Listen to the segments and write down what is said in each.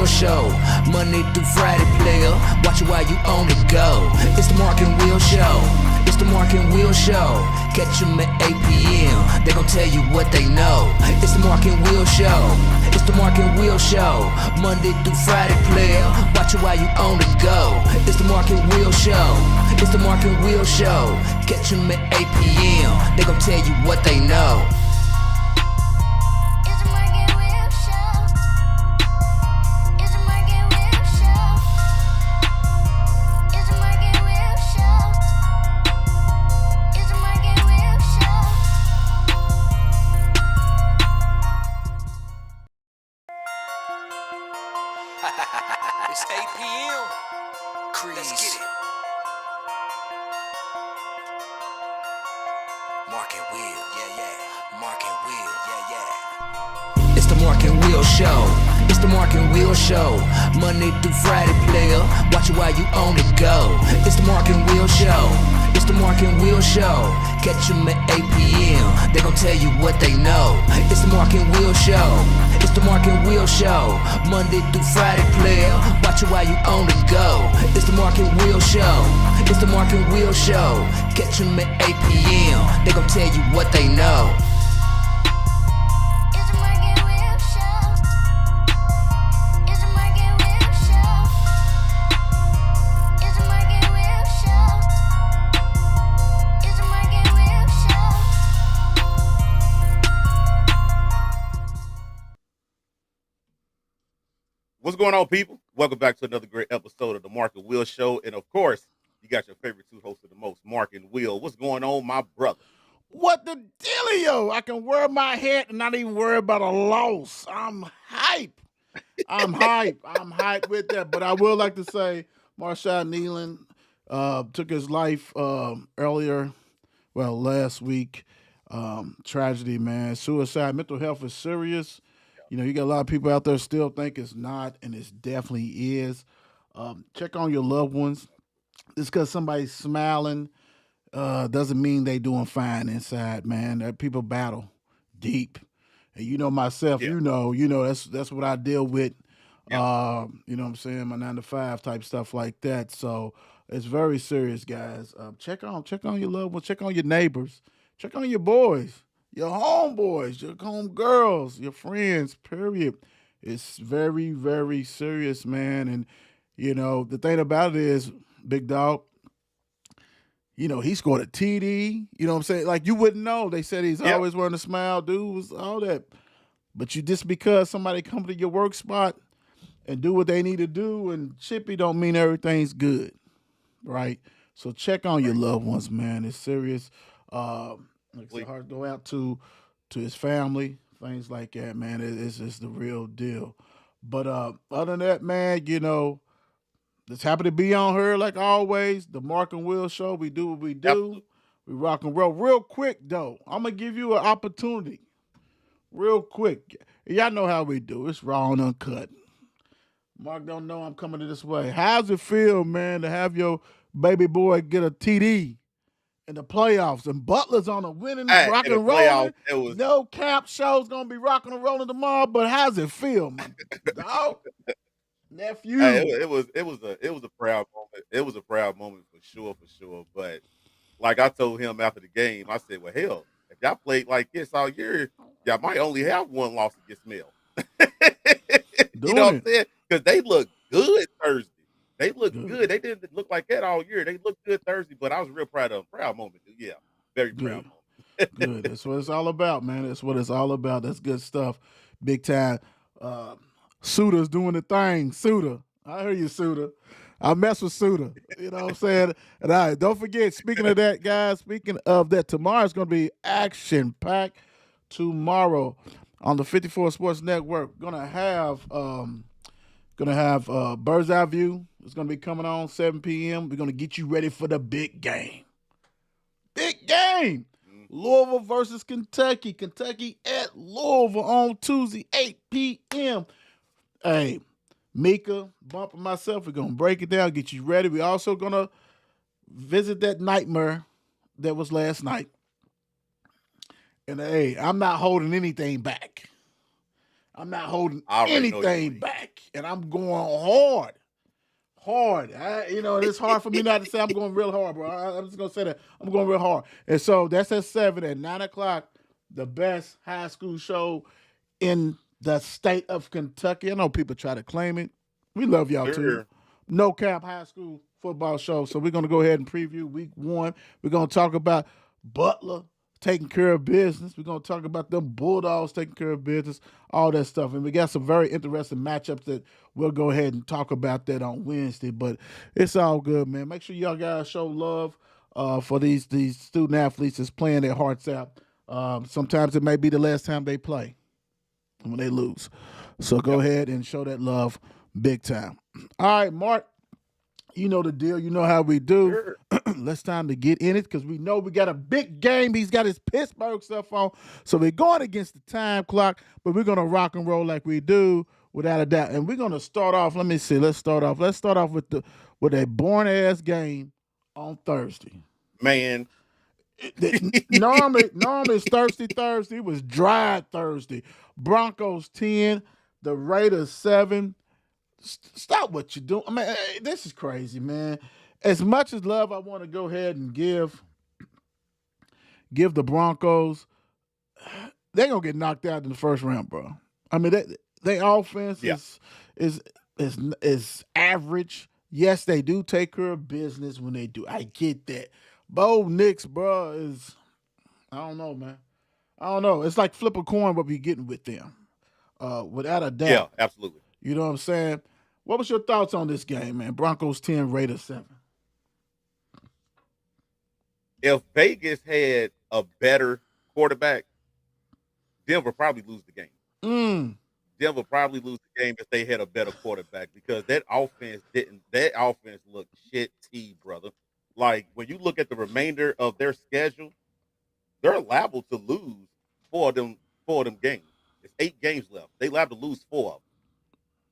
Show. Monday through Friday, player. Watch it while you on the go. It's the Mark and Will Show. It's the Mark and Will Show. Catch them at 8 p.m. They gon' tell you what they know. It's the Mark and Will Show. It's the Mark and Will Show. Monday through Friday, player. Watch it while you on the go. It's the Mark and Will Show. It's the Mark and Will Show. Catch them at 8 p.m. They gon' tell you what they know. It's 8 p.m. Crease. Let's get it. Mark and Will, yeah. Mark and Will, yeah. It's the Mark and Will Show. It's the Mark and Will Show. Monday through Friday, player. Watch it while you on the go. It's the Mark and Will Show. It's the Mark and Will Show. Catch them at 8 p.m. They gon' tell you what they know. It's the Mark and Will Show. It's the Mark and Will Show. Monday through Friday, player. Watch it while you on the go. It's the Mark and Will Show. It's the Mark and Will Show. Catch them at 8 p.m. They gon' tell you what they know. What's going on, people? Welcome back to another great episode of the Mark and Will Show. And, of course, you got your favorite two hosts of the most, Mark and Will. What's going on, my brother? What the dealio? I can wear my hat and not even worry about a loss. I'm hype. I'm hype with that. But I would like to say Marshawn Nealon took his life last week. Tragedy, man. Suicide, mental health is serious. You know, you got a lot of people out there still think it's not, and it definitely is. Check on your loved ones. Just because somebody's smiling doesn't mean they doing fine inside, man. People battle deep. And you know myself, you know, that's what I deal with. You know what I'm saying? My 9 to 5 type stuff like that. So it's very serious, guys. Check on your loved ones, check on your neighbors, check on your boys. Your homeboys, your homegirls, your friends, period. It's very, very serious, man. And, you know, the thing about it is, Big Dog, you know, he scored a TD. You know what I'm saying? Like, you wouldn't know. They said he's always wearing a smile, dudes, all that. But you just because somebody come to your work spot and do what they need to do and chippy don't mean everything's good, right? So check on your loved ones, man. It's serious. It's hard to go out to his family, things like that, man. It's the real deal. But other than that, man, you know, just happy to be on here like always. The Mark and Will Show. We do what we do. Yep. We rock and roll. Real quick, though, I'm going to give you an opportunity. Real quick. Y'all know how we do. It's raw and uncut. Mark don't know I'm coming this way. How's it feel, man, to have your baby boy get a TD in the playoffs, and Butler's on a winning, rock and rolling? No cap show's gonna be rocking and rolling tomorrow. But how's it feel, man? Dog, nephew? Hey, it was a proud moment. It was a proud moment for sure. But like I told him after the game, I said, "Well, hell, if y'all played like this all year, y'all might only have one loss against Mel." You know what I'm saying? Because they look good Thursday. They look good. They didn't look like that all year. They looked good Thursday, but I was real proud of them. Proud moment. Yeah, very proud moment. Good. That's what it's all about, man. That's what it's all about. That's good stuff. Big time. Suda's doing the thing. Suda. I hear you, Suda. I mess with Suda. You know what I'm saying? And don't forget, speaking of that, guys, tomorrow's going to be action-packed. Tomorrow on the 54 Sports Network, going to have Bird's Eye View. It's going to be coming on 7 p.m. We're going to get you ready for the big game. Big game. Louisville versus Kentucky. Kentucky at Louisville on Tuesday, 8 p.m. Hey, Mika, Bump, and myself, we're going to break it down, get you ready. We're also going to visit that nightmare that was last night. And, hey, I'm not holding anything back. I'm not holding anything back. and I'm going hard. Hard. And it's hard for me not to say I'm going real hard, bro. I'm just gonna say that I'm going real hard. And so that's at 7. At 9 o'clock, the best high school show in the state of Kentucky. I know people try to claim it. We love y'all too. Sure. No Cap High School football show. So we're gonna go ahead and preview week 1. We're gonna talk about Butler taking care of business. We're gonna talk about them Bulldogs taking care of business, all that stuff. And we got some very interesting matchups that we'll go ahead and talk about that on Wednesday. But it's all good, man. Make sure y'all guys show love for these student athletes that's playing their hearts out. Sometimes it may be the last time they play when they lose. So go ahead and show that love big time. All right, Mark, you know the deal. You know how we do. Sure. Let's time to get in it because we know we got a big game. He's got his Pittsburgh stuff on. So we're going against the time clock, but we're going to rock and roll like we do without a doubt. And we're going to start off. Let me see. Let's start off with a boring-ass game on Thursday. Man. Normally it's Thursday. It was dry Thursday. Broncos 10, the Raiders 7. Stop what you're doing. I mean, this is crazy, man. As much as love I want to go ahead and give the Broncos, they're gonna get knocked out in the first round, bro. I mean, their offense is average. Yes, they do take care of business when they do. I get that. Bo Nix, bro, is I don't know, man. I don't know. It's like flip a coin what we getting with them. Without a doubt. Yeah, absolutely. You know what I'm saying? What was your thoughts on this game, man? Broncos 10, Raiders 7. If Vegas had a better quarterback, Denver probably lose the game. Denver probably lose the game if they had a better quarterback because that offense looked shitty, brother. Like when you look at the remainder of their schedule, they're liable to lose four of them games. It's 8 games left. They liable to lose 4 of them.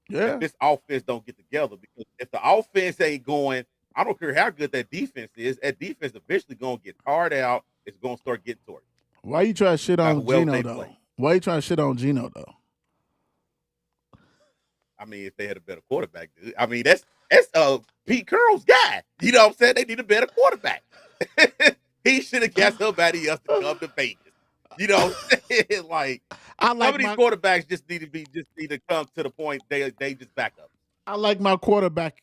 Yeah. If this offense don't get together, because if the offense ain't going, I don't care how good that defense is, that defense eventually gonna get tired out. It's gonna start getting torn. Why you trying to shit on well Gino they though? play. Why you trying to shit on Gino though? I mean, if they had a better quarterback, dude. I mean, that's Pete Carroll's guy. You know what I'm saying? They need a better quarterback. He should have got somebody else to come to Vegas. You know what I'm saying? Like some of these quarterbacks just need to come to the point they just back up. I like my quarterbacky.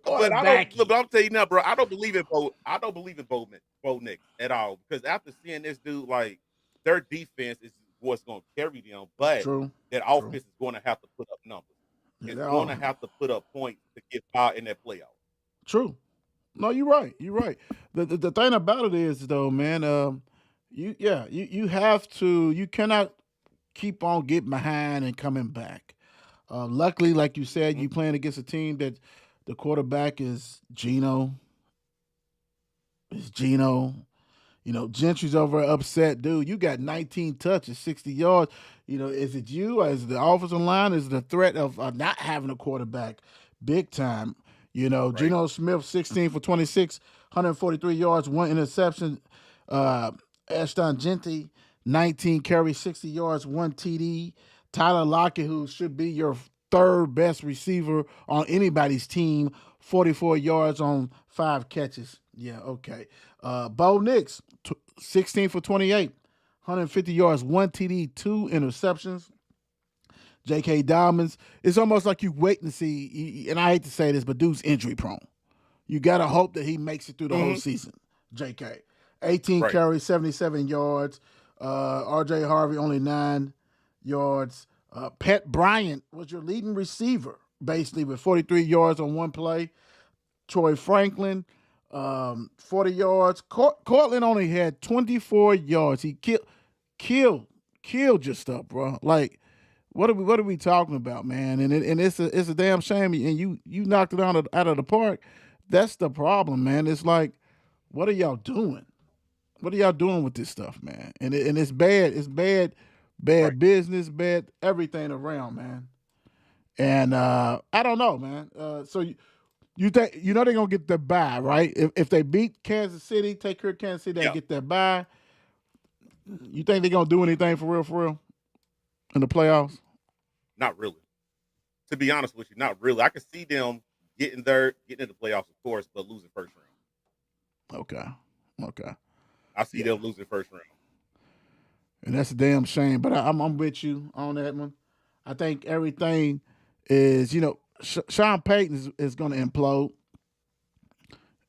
But I'm telling you now, bro. I don't believe in Bo Nix at all because after seeing this dude, like their defense is what's going to carry them, but that offense is going to have to put up numbers. It's going to have to put up points to get by in that playoff. True. No, you're right. You're right. The thing about it is though, man. You have to. You cannot keep on getting behind and coming back. Luckily, like you said, you playing against a team that the quarterback is Gino. You know, Gentry's over upset, dude. You got 19 touches, 60 yards. You know, is it you? Or is it the offensive line? Is it the threat of not having a quarterback big time? You know, right. Geno Smith, 16 for 26, 143 yards, 1 interception. Ashton Genty, 19 carries, 60 yards, 1 TD. Tyler Lockett, who should be your third best receiver on anybody's team, 44 yards on 5 catches. Yeah, okay. Bo Nix, 16 for 28, 150 yards, 1 TD, 2 interceptions. J.K. Dobbins, it's almost like you waiting to see, and I hate to say this, but dude's injury prone. You got to hope that he makes it through the whole season, J.K. 18 carries, 77 yards. R.J. Harvey, only 9 yards. Pat Bryant was your leading receiver, basically, with 43 yards on 1 play. Troy Franklin, 40 yards. Cortland only had 24 yards. He killed your stuff, bro. Like, what are we talking about, man? And it's a damn shame. And you knocked it out of the park. That's the problem, man. It's like, what are y'all doing? What are y'all doing with this stuff, man? And it's bad. It's bad business, bad everything around, man. And I don't know, man. So you think they're gonna get their bye, right? If they beat Kansas City, take care of Kansas City, they get their bye. You think they're gonna do anything for real, in the playoffs? Not really. To be honest with you, not really. I can see them getting in the playoffs, of course, but losing first round. Okay, okay, I see yeah, them losing first round. and that's a damn shame. But I'm with you on that one. I think everything is, Sean Payton is going to implode.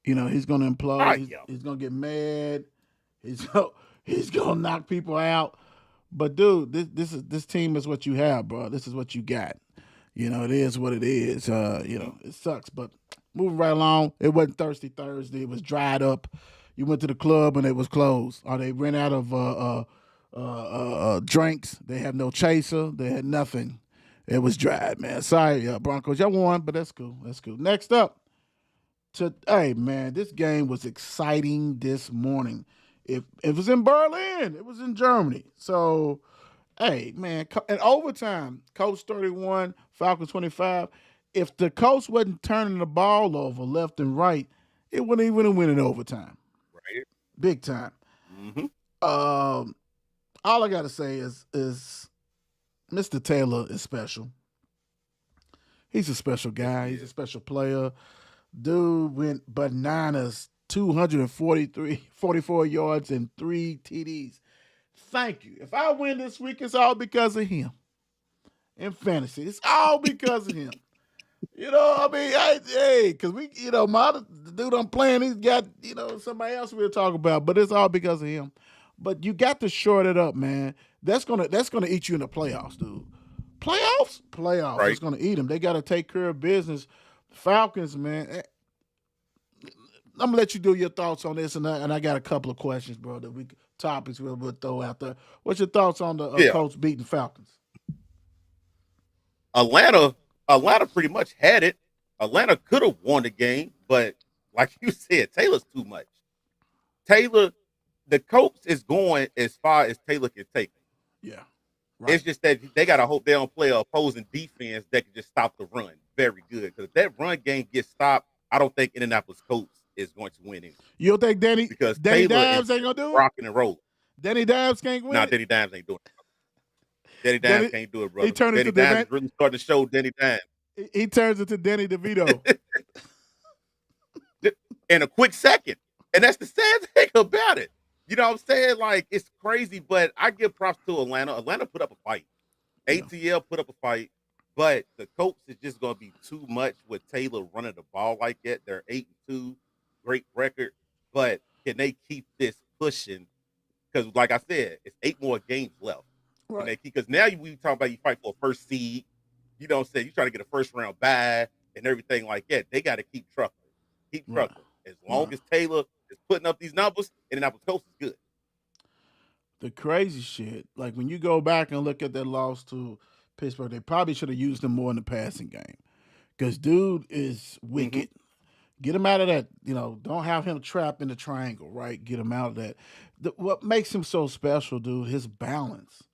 He's going to implode. Right, He's, yeah. he's going to get mad. He's going to knock people out. But dude, this team is what you have, bro. This is what you got. It is what it is. It sucks, but moving right along. It wasn't Thirsty Thursday. It was dried up. You went to the club and it was closed, or they ran out of drinks. They had no chaser. They had nothing. It was dried, man. Sorry, Broncos. Y'all won, but that's cool. That's cool. Next up, hey man, this game was exciting this morning. It was in Berlin. It was in Germany. So, hey man, in overtime, Colts 31, Falcons 25. If the Colts wasn't turning the ball over left and right, it wouldn't even win in overtime. Right. Big time. Mm-hmm. All I gotta say is Mr. Taylor is special. He's a special guy. He's a special player. Dude went bananas, 44 yards and 3 TDs. Thank you. If I win this week, it's all because of him. In fantasy, it's all because of him. Because the dude I'm playing, he's got, somebody else we'll talk about, but it's all because of him. But you got to short it up, man. That's gonna eat you in the playoffs, dude. Playoffs. Right. It's gonna eat them. They got to take care of business. Falcons, man. I'm gonna let you do your thoughts on this, and I got a couple of questions, bro. Topics we'll throw out there. What's your thoughts on the Colts beating Falcons? Atlanta pretty much had it. Atlanta could have won the game, but like you said, Taylor's too much. The Colts is going as far as Taylor can take them. Yeah. Right. It's just that they got to hope they don't play an opposing defense that can just stop the run very good. Because if that run game gets stopped, I don't think Indianapolis Colts is going to win it. You don't think Danny Dimes ain't going to do it? Rocking and rolling. Danny Dimes can't win it? Danny Dimes ain't doing it. Danny Dimes can't do it, brother. Danny Dimes is really starting to show Danny Dimes. He turns into Danny DeVito. In a quick second. And that's the sad thing about it. You know what I'm saying? Like, it's crazy, but I give props to Atlanta. Atlanta put up a fight. ATL put up a fight, but the Colts is just going to be too much with Taylor running the ball like that. They're 8-2, great record, but can they keep this pushing? Because, like I said, it's 8 more games left. Right. Because now we talk about you fight for a first seed. You know what I'm saying? You try to get a first round bye and everything like that. They got to keep trucking. Keep trucking. As long as Taylor is putting up these numbers, Indianapolis Colts is good. The crazy shit, like when you go back and look at that loss to Pittsburgh, they probably should have used him more in the passing game. Because dude is wicked. Mm-hmm. Get him out of that, don't have him trapped in the triangle, right? Get him out of that. What makes him so special, dude, his balance.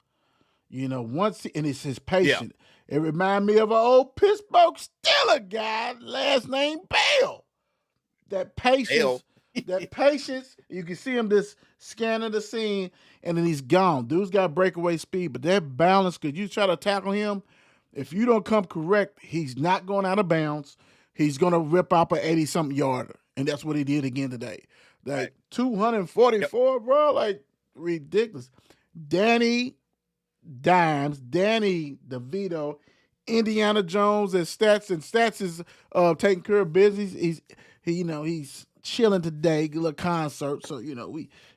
And it's his patience. Yeah. It reminds me of an old Pittsburgh Steelers guy, last name Bell. That patience, you can see him just scanning the scene, and then he's gone. Dude's got breakaway speed, but that balance, because you try to tackle him, if you don't come correct, he's not going out of bounds. He's going to rip up an 80-something yarder, and that's what he did again today. Like 244, bro, like ridiculous. Danny Dimes, Danny DeVito, Indiana Jones, and Stats is taking care of business. He's chilling today, a little concert, so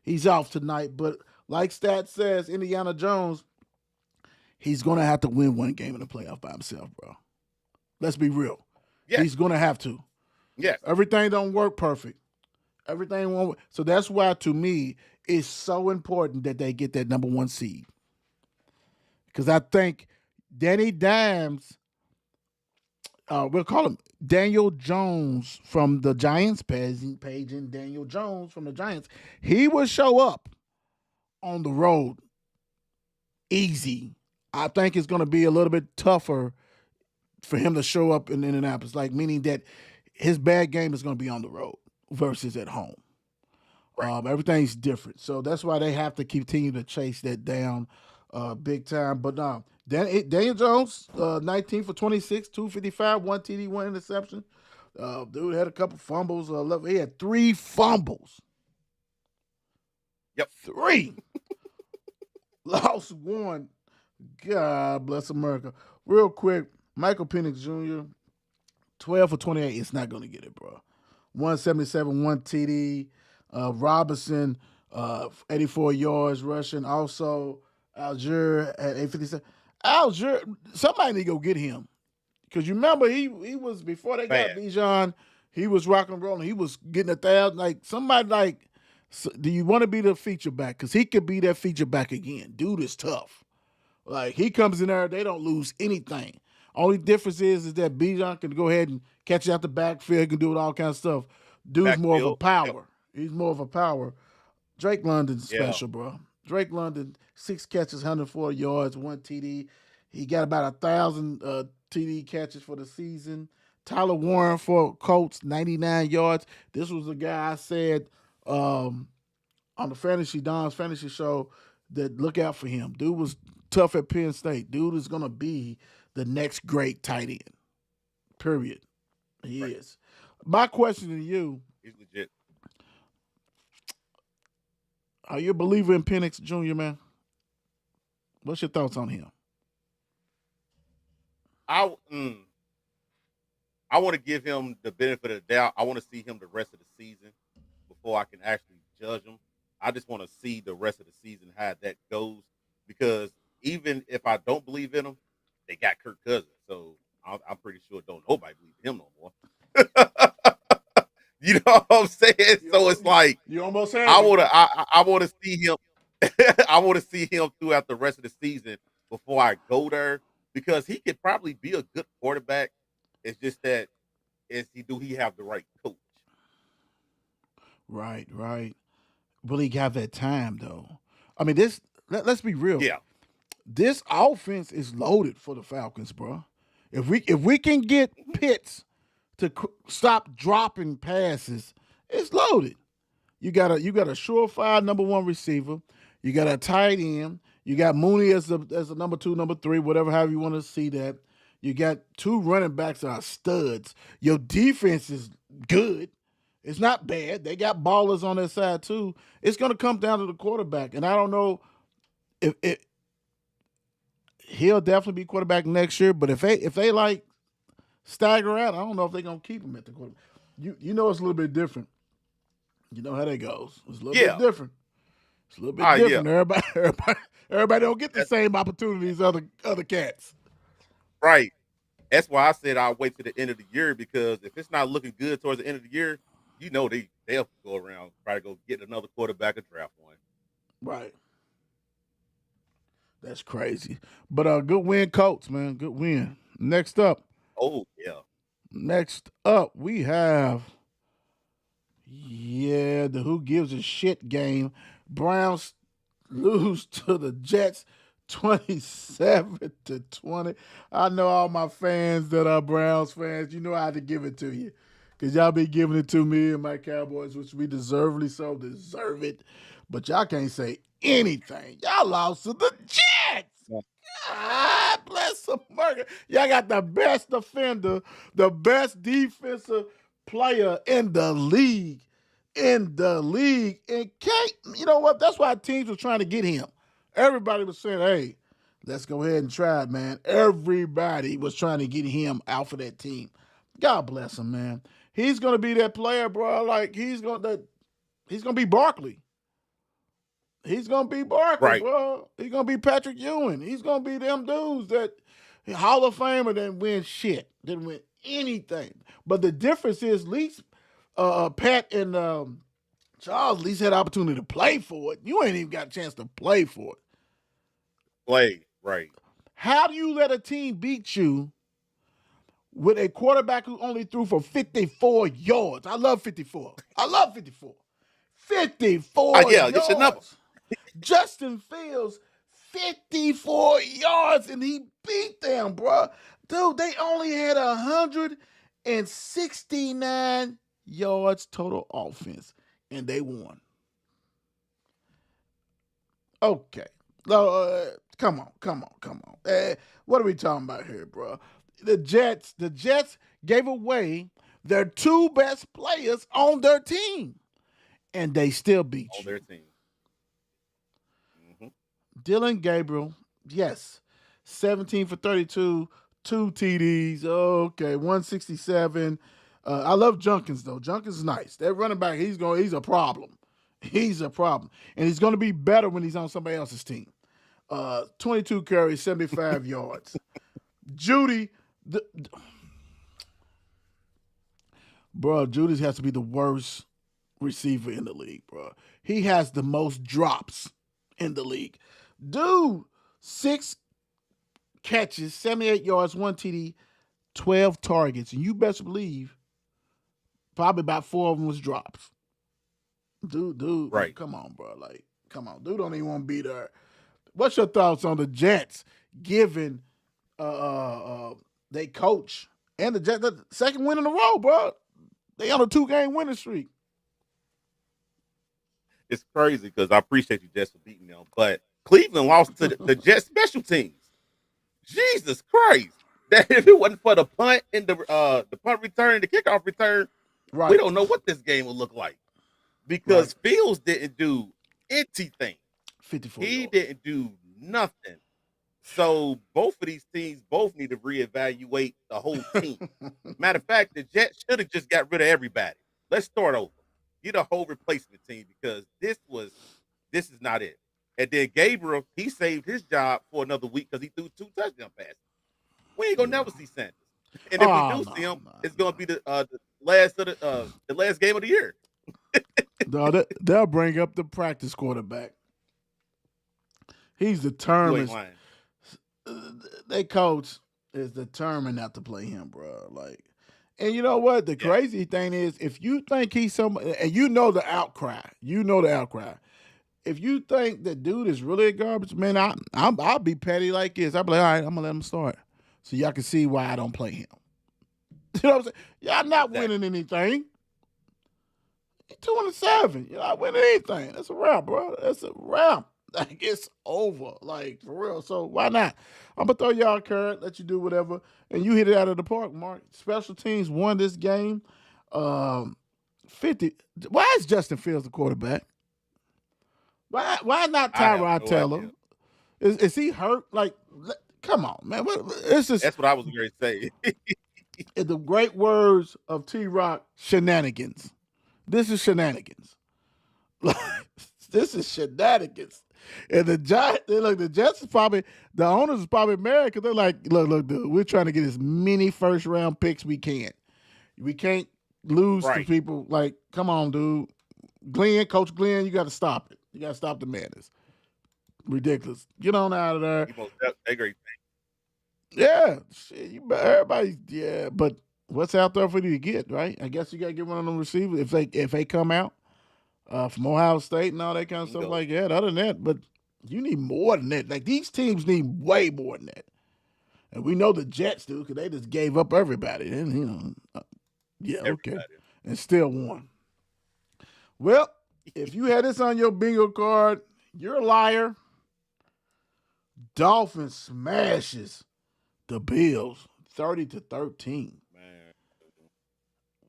he's off tonight. But like Stats says, Indiana Jones, he's gonna have to win one game in the playoff by himself, bro. Let's be real. Yes. He's gonna have to. Yes. Everything don't work perfect. Everything won't work. So that's why, to me, it's so important that they get that number 1 seed. Because I think Danny Dimes, we'll call him Daniel Jones from the Giants page, and Daniel Jones from the Giants, he will show up on the road easy. I think it's going to be a little bit tougher for him to show up in Indianapolis, meaning that his bad game is going to be on the road versus at home. Right. Everything's different, so that's why they have to continue to chase that down, big time. But Daniel Jones, 19 for 26, 255, one TD, one interception. Dude had a couple fumbles. He had three fumbles. Yep. Three. Lost one. God bless America. Real quick, Michael Penix Jr., 12 for 28. It's not going to get it, bro. 177, one TD. Robinson, 84 yards rushing. Also, Algier at 857. Algier, somebody need to go get him. Because you remember, he was, before they got Bad. Bijan, he was rock and rolling. He was getting 1,000. Like, somebody like, do you want to be the feature back? Because he could be that feature back again. Dude is tough. Like, he comes in there, they don't lose anything. Only difference is that Bijan can go ahead and catch you out the backfield, can do it all kinds of stuff. Dude's more of a Backfield. power. Yep. He's more of a power. Drake London's Yeah. special, bro. Drake London, 6 catches, 104 yards, one TD. He got about 1,000 TD catches for the season. Tyler Warren for Colts, 99 yards. This was a guy I said on the Don's fantasy show that look out for him. Dude was tough at Penn State. Dude is going to be the next great tight end. Period. He Right. is. My question to you, He's legit. are you a believer in Penix Jr., man? What's your thoughts on him? I want to give him the benefit of the doubt. I want to see him the rest of the season before I can actually judge him. I just want to see the rest of the season how that goes, because even if I don't believe in him, they got Kirk Cousins, so I'm pretty sure don't nobody believe in him no more. You know what I'm saying? So it's like You almost had I me. want to see him. I want to see him throughout the rest of the season before I go there, because he could probably be a good quarterback. It's just that do he have the right coach? Right. Will he have that time, though? I mean, let's be real. Yeah. This offense is loaded for the Falcons, bro. If we can get Pitts to stop dropping passes, it's loaded. You got a surefire number one receiver. You got a tight end. You got Mooney as the number two, number three, whatever, however you want to see that. You got two running backs that are studs. Your defense is good. It's not bad. They got ballers on their side too. It's going to come down to the quarterback, and I don't know if he'll definitely be quarterback next year. But if they like stagger out, I don't know if they're gonna keep him at the quarterback. You know it's a little bit different. You know how that goes. It's a little bit different. It's a little bit different. Yeah. Everybody don't get the same opportunities other cats. Right. That's why I said I'll wait to the end of the year, because if it's not looking good towards the end of the year, you know they'll go around try to go get another quarterback and draft one. Right. That's crazy. But good win, Colts, man. Good win. Next up, Oh yeah. we have the who gives a shit game. Browns lose to the Jets 27-20. I know all my fans that are Browns fans, you know I had to give it to you. Because y'all be giving it to me and my Cowboys, which we deserve it. But y'all can't say anything. Y'all lost to the Jets. God bless America. Y'all got the best defender, the best defensive player in the league. And you know what? That's why teams were trying to get him. Everybody was saying, hey, let's go ahead and try it, man. Everybody was trying to get him out for that team. God bless him, man. He's gonna be that player, bro. Like he's gonna be Barkley. He's gonna be Barkley, Right. bro. He's gonna be Patrick Ewing. He's gonna be them dudes that Hall of Famer didn't win shit, didn't win anything. But the difference is, at least Pat and Charles at least had the opportunity to play for it. You ain't even got a chance to play for it. Play right. How do you let a team beat you with a quarterback who only threw for 54 yards? I love 54. 54 Yeah, yards. it's your number. Justin Fields, 54 yards, and he beat them, bro. Dude, they only had 169 yards total offense, and they won. Okay. No, come on. What are we talking about here, bro? The Jets gave away their two best players on their team, and they still beat on you. their team. Hmm. Dylan Gabriel, yes, 17 for 32, two TDs. Okay, 167. I love Junkins though. Junkins is nice. That running back, he's a problem. He's a problem, and he's going to be better when he's on somebody else's team. 22 carries, 75 yards. Judy, the, bro, Judy has to be the worst receiver in the league, bro. He has the most drops in the league. Dude, 6 catches, 78 yards, one TD, 12 targets, and you best believe probably about four of them was drops. Dude, like, Right. come on, bro. Like, come on. Dude don't even want to be there. What's your thoughts on the Jets giving they coach and the Jets the second win in a row, bro? They on a 2-game winning streak. It's crazy because I appreciate you, Jets, for beating them, but Cleveland lost to the Jets special teams. Jesus Christ! That if it wasn't for the punt and the punt return, the kickoff return, we Right. don't know what this game would look like Right. because Fields didn't do anything. 54 He yards. didn't do nothing. So both of these teams both need to reevaluate the whole team. Matter of fact, the Jets should have just got rid of everybody. Let's start over. Get a whole replacement team because this is not it. And then Gabriel, he saved his job for another week because he threw 2 touchdown passes. We ain't gonna Yeah. never see Sanders. And if we Oh do no, see him, no, it's no. gonna be the last game of the year. No, they'll bring up the practice quarterback. He's You ain't determined. lying. They coach is determined not to play him, bro. Like, and you know what? The Yeah. crazy thing is, if you think he's some, and you know the outcry. If you think the dude is really a garbage man, I'll be petty like this. I'll be like, all right, I'm gonna let him start, so y'all can see why I don't play him. You know what I'm saying? Y'all not Exactly. winning anything. 2-7. You're not winning anything. That's a wrap, bro. That's a wrap. Like, it's over. Like, for real. So why not? I'm gonna throw y'all a curve, let you do whatever, and you hit it out of the park, Mark. Special teams won this game. 50. Why is Justin Fields the quarterback? Why not I have Tyrod no Taylor? idea. Is he hurt? Like, come on, man. It's just That's what I was going to say. in the great words of T Rock, shenanigans. This is shenanigans. Like, this is shenanigans. And the Jets is probably, the owners is probably mad because they're like, look, dude, we're trying to get as many first round picks we can. We can't lose to Right. people. Like, come on, dude. Coach Glenn, you got to stop it. You got to stop the madness. Ridiculous. Get on out of there. They great. Yeah, shit, everybody. Yeah, but what's out there for you to get? Right? I guess you got to get one of them receivers if they come out from Ohio State and all that kind of stuff Bingo. like that. Other than that, but you need more than that. Like these teams need way more than that, and we know the Jets do because they just gave up everybody. And yeah, okay, Everybody. and still won. Well, if you had this on your bingo card, you're a liar. Dolphins smashes the Bills 30-13. Man.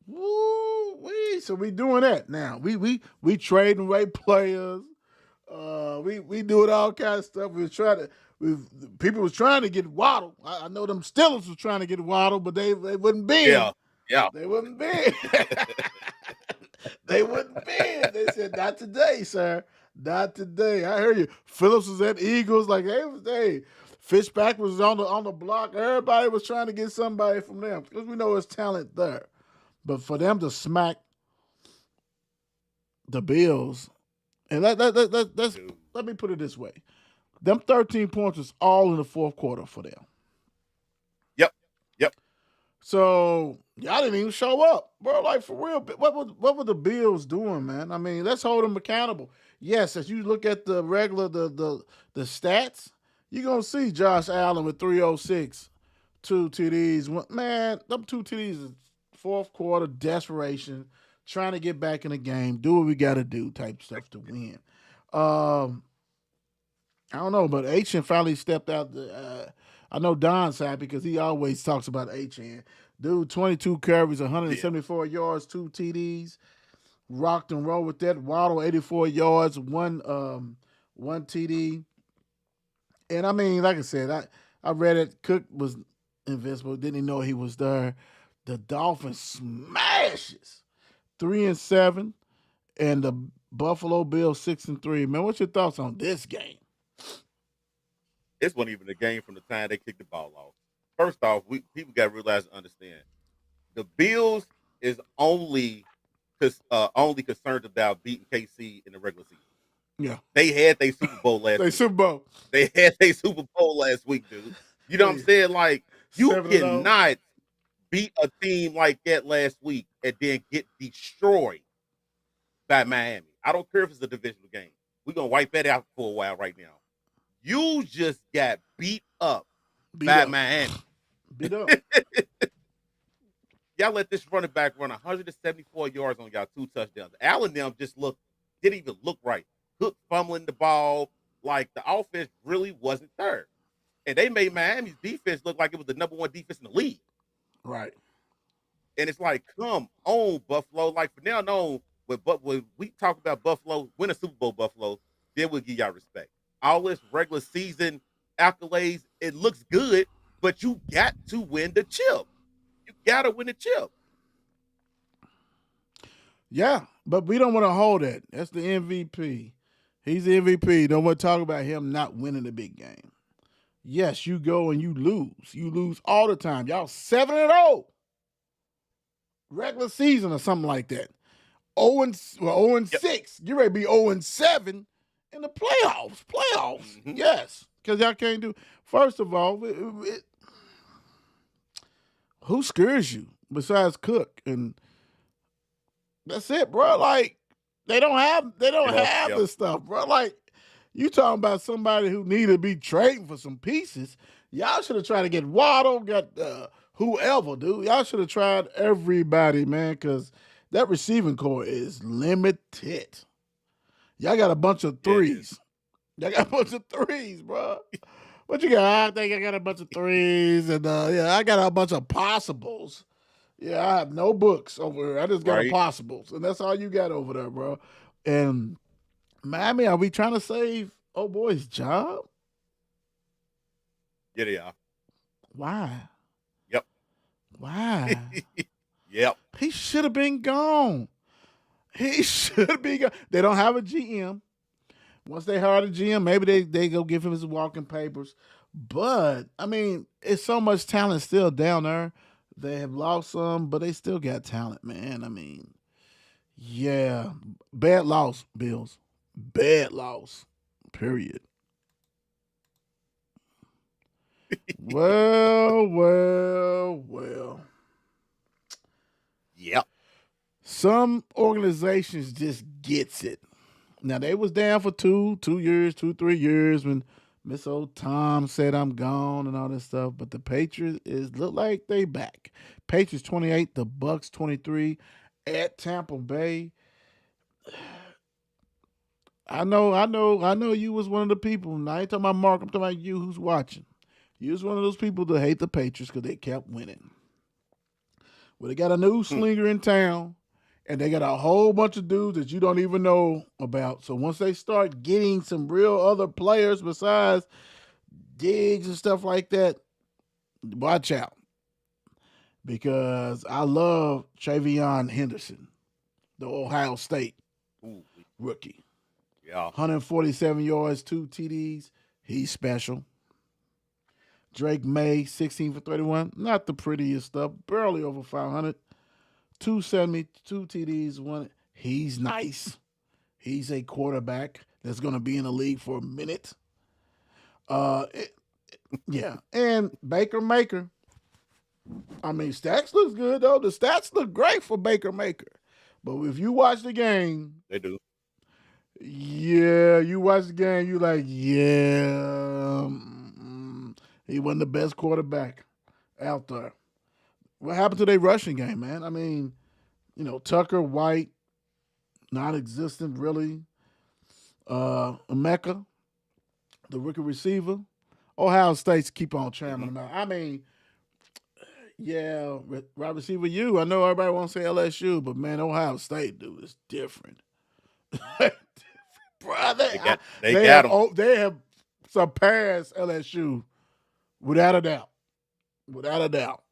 Woo wee! So we doing that now. We trading away players. We doing all kinds of stuff. We was trying to. People was trying to get Waddle. I know them Steelers was trying to get Waddle, but they wouldn't bend. Yeah. Yeah. They wouldn't bend. They wouldn't bend. They said not today, sir. Not today. I hear you. Phillips was at Eagles. Like hey, Fishback was on the block. Everybody was trying to get somebody from them because we know there's talent there. But for them to smack the Bills, and let me put it this way: them 13 points was all in the fourth quarter for them. Yep. Yep. So y'all didn't even show up, bro. Like for real, what were the Bills doing, man? I mean, let's hold them accountable. Yes, as you look at the regular the stats, you're gonna see Josh Allen with 306, two TDs. Man, them two TDs is fourth quarter desperation, trying to get back in the game, do what we got to do, type stuff to win. Um, I don't know, but Achan finally stepped out. I know Don's happy because he always talks about Achan. Dude, 22 carries, Yeah. 174 yards, 2 TDs. Rocked and rolled with that. Waddle, 84 yards, one TD. And I mean, like I said, I read it. Cook was invincible. Didn't even know he was there. The Dolphins smashes 3-7, and the Buffalo Bills 6-3. Man, what's your thoughts on this game? This wasn't even a game from the time they kicked the ball off. First off, people got to realize and understand the Bills is only concerned about beating KC in the regular season. Yeah, They had their Super Bowl last they week. Super Bowl They had their Super Bowl last week, dude. You know what I'm saying? Like, you 7-0. cannot beat a team like that last week and then get destroyed by Miami. I don't care if it's a divisional game. We're going to wipe that out for a while right now. You just got beat up by Miami. Beat up. Y'all let this running back run 174 yards on y'all 2 touchdowns. Allen them didn't even look right. Cook fumbling the ball. Like, the offense really wasn't there. And they made Miami's defense look like it was the number 1 defense in the league. Right. And it's like, come on, Buffalo. Like, from now on, when we talk about Buffalo, win a Super Bowl, Buffalo, then we'll give y'all respect. All this regular season accolades, it looks good, but you got to win the chip. You got to win the chip. Yeah, but we don't want to hold that. That's the MVP. He's the MVP. Don't want to talk about him not winning the big game. Yes, you go and you lose. You lose all the time. Y'all 7-0. Regular season or something like that. 0-6. You ready to be 0-7 in the playoffs. Mm-hmm. Yes, because y'all can't do. First of all, who scares you besides Cook? And that's it, bro. Like, they don't have this stuff, bro. Like, you talking about somebody who needed to be trading for some pieces. Y'all should have tried to get Waddle, got whoever, dude. Y'all should have tried everybody, man, because that receiving core is limited. Y'all got a bunch of threes. Y'all got a bunch of threes, bro. What you got? I think I got a bunch of threes, and I got a bunch of possibles. Yeah, I have no books over here. I just got possibles, and that's all you got over there, bro. And Miami, are we trying to save old boy's job? Yeah, they are. Why? Yep. Why? Yep. He should have been gone. He should be gone. They don't have a GM. Once they hire a GM, maybe they go give him his walking papers. But, I mean, it's so much talent still down there. They have lost some, but they still got talent, man. I mean, yeah. Bad loss, Bills. Bad loss. Period. Well. Yep. Some organizations just gets it. Now, they was down for 3 years when Miss Old Tom said I'm gone and all this stuff. But the Patriots look like they back. Patriots 28, the Bucks 23 at Tampa Bay. I know you was one of the people. And I ain't talking about Mark, I'm talking about you who's watching. You was one of those people that hate the Patriots because they kept winning. Well, they got a new slinger in town, and they got a whole bunch of dudes that you don't even know about. So once they start getting some real other players besides Diggs and stuff like that, watch out. Because I love Travion Henderson, the Ohio State rookie. Yeah. 147 yards, 2 TDs. He's special. Drake May, 16 for 31. Not the prettiest stuff. Barely over 500. 272 TDs. One. He's nice. He's a quarterback that's going to be in the league for a minute. Yeah. And Baker Maker. I mean, stats looks good, though. The stats look great for Baker Maker. But if you watch the game. They do. Yeah, you watch the game, you like, yeah. He wasn't the best quarterback out there. What happened to their rushing game, man? I mean, Tucker, White, non-existent really. Emeka, the rookie receiver. Ohio State's keep on tramming Hmm. them out. I mean, yeah, wide receiver you. I know everybody wants to say LSU, but man, Ohio State, dude, is different. Bro, They got them. they have surpassed LSU without a doubt. Without a doubt.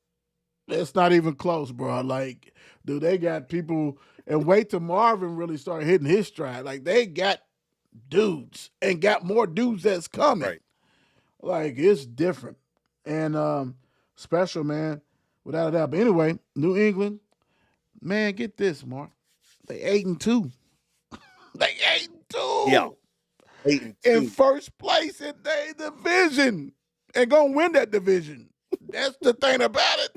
It's not even close, bro. Like, dude, they got people, and wait till Marvin really start hitting his stride. Like, they got dudes and got more dudes that's coming. Right. Like, it's different. And special, man, without a doubt. But anyway, New England, man, get this, Mark. They 8-2. They eight and Yeah. two. 8-2. In first place in their division and gonna win that division. That's the thing about it.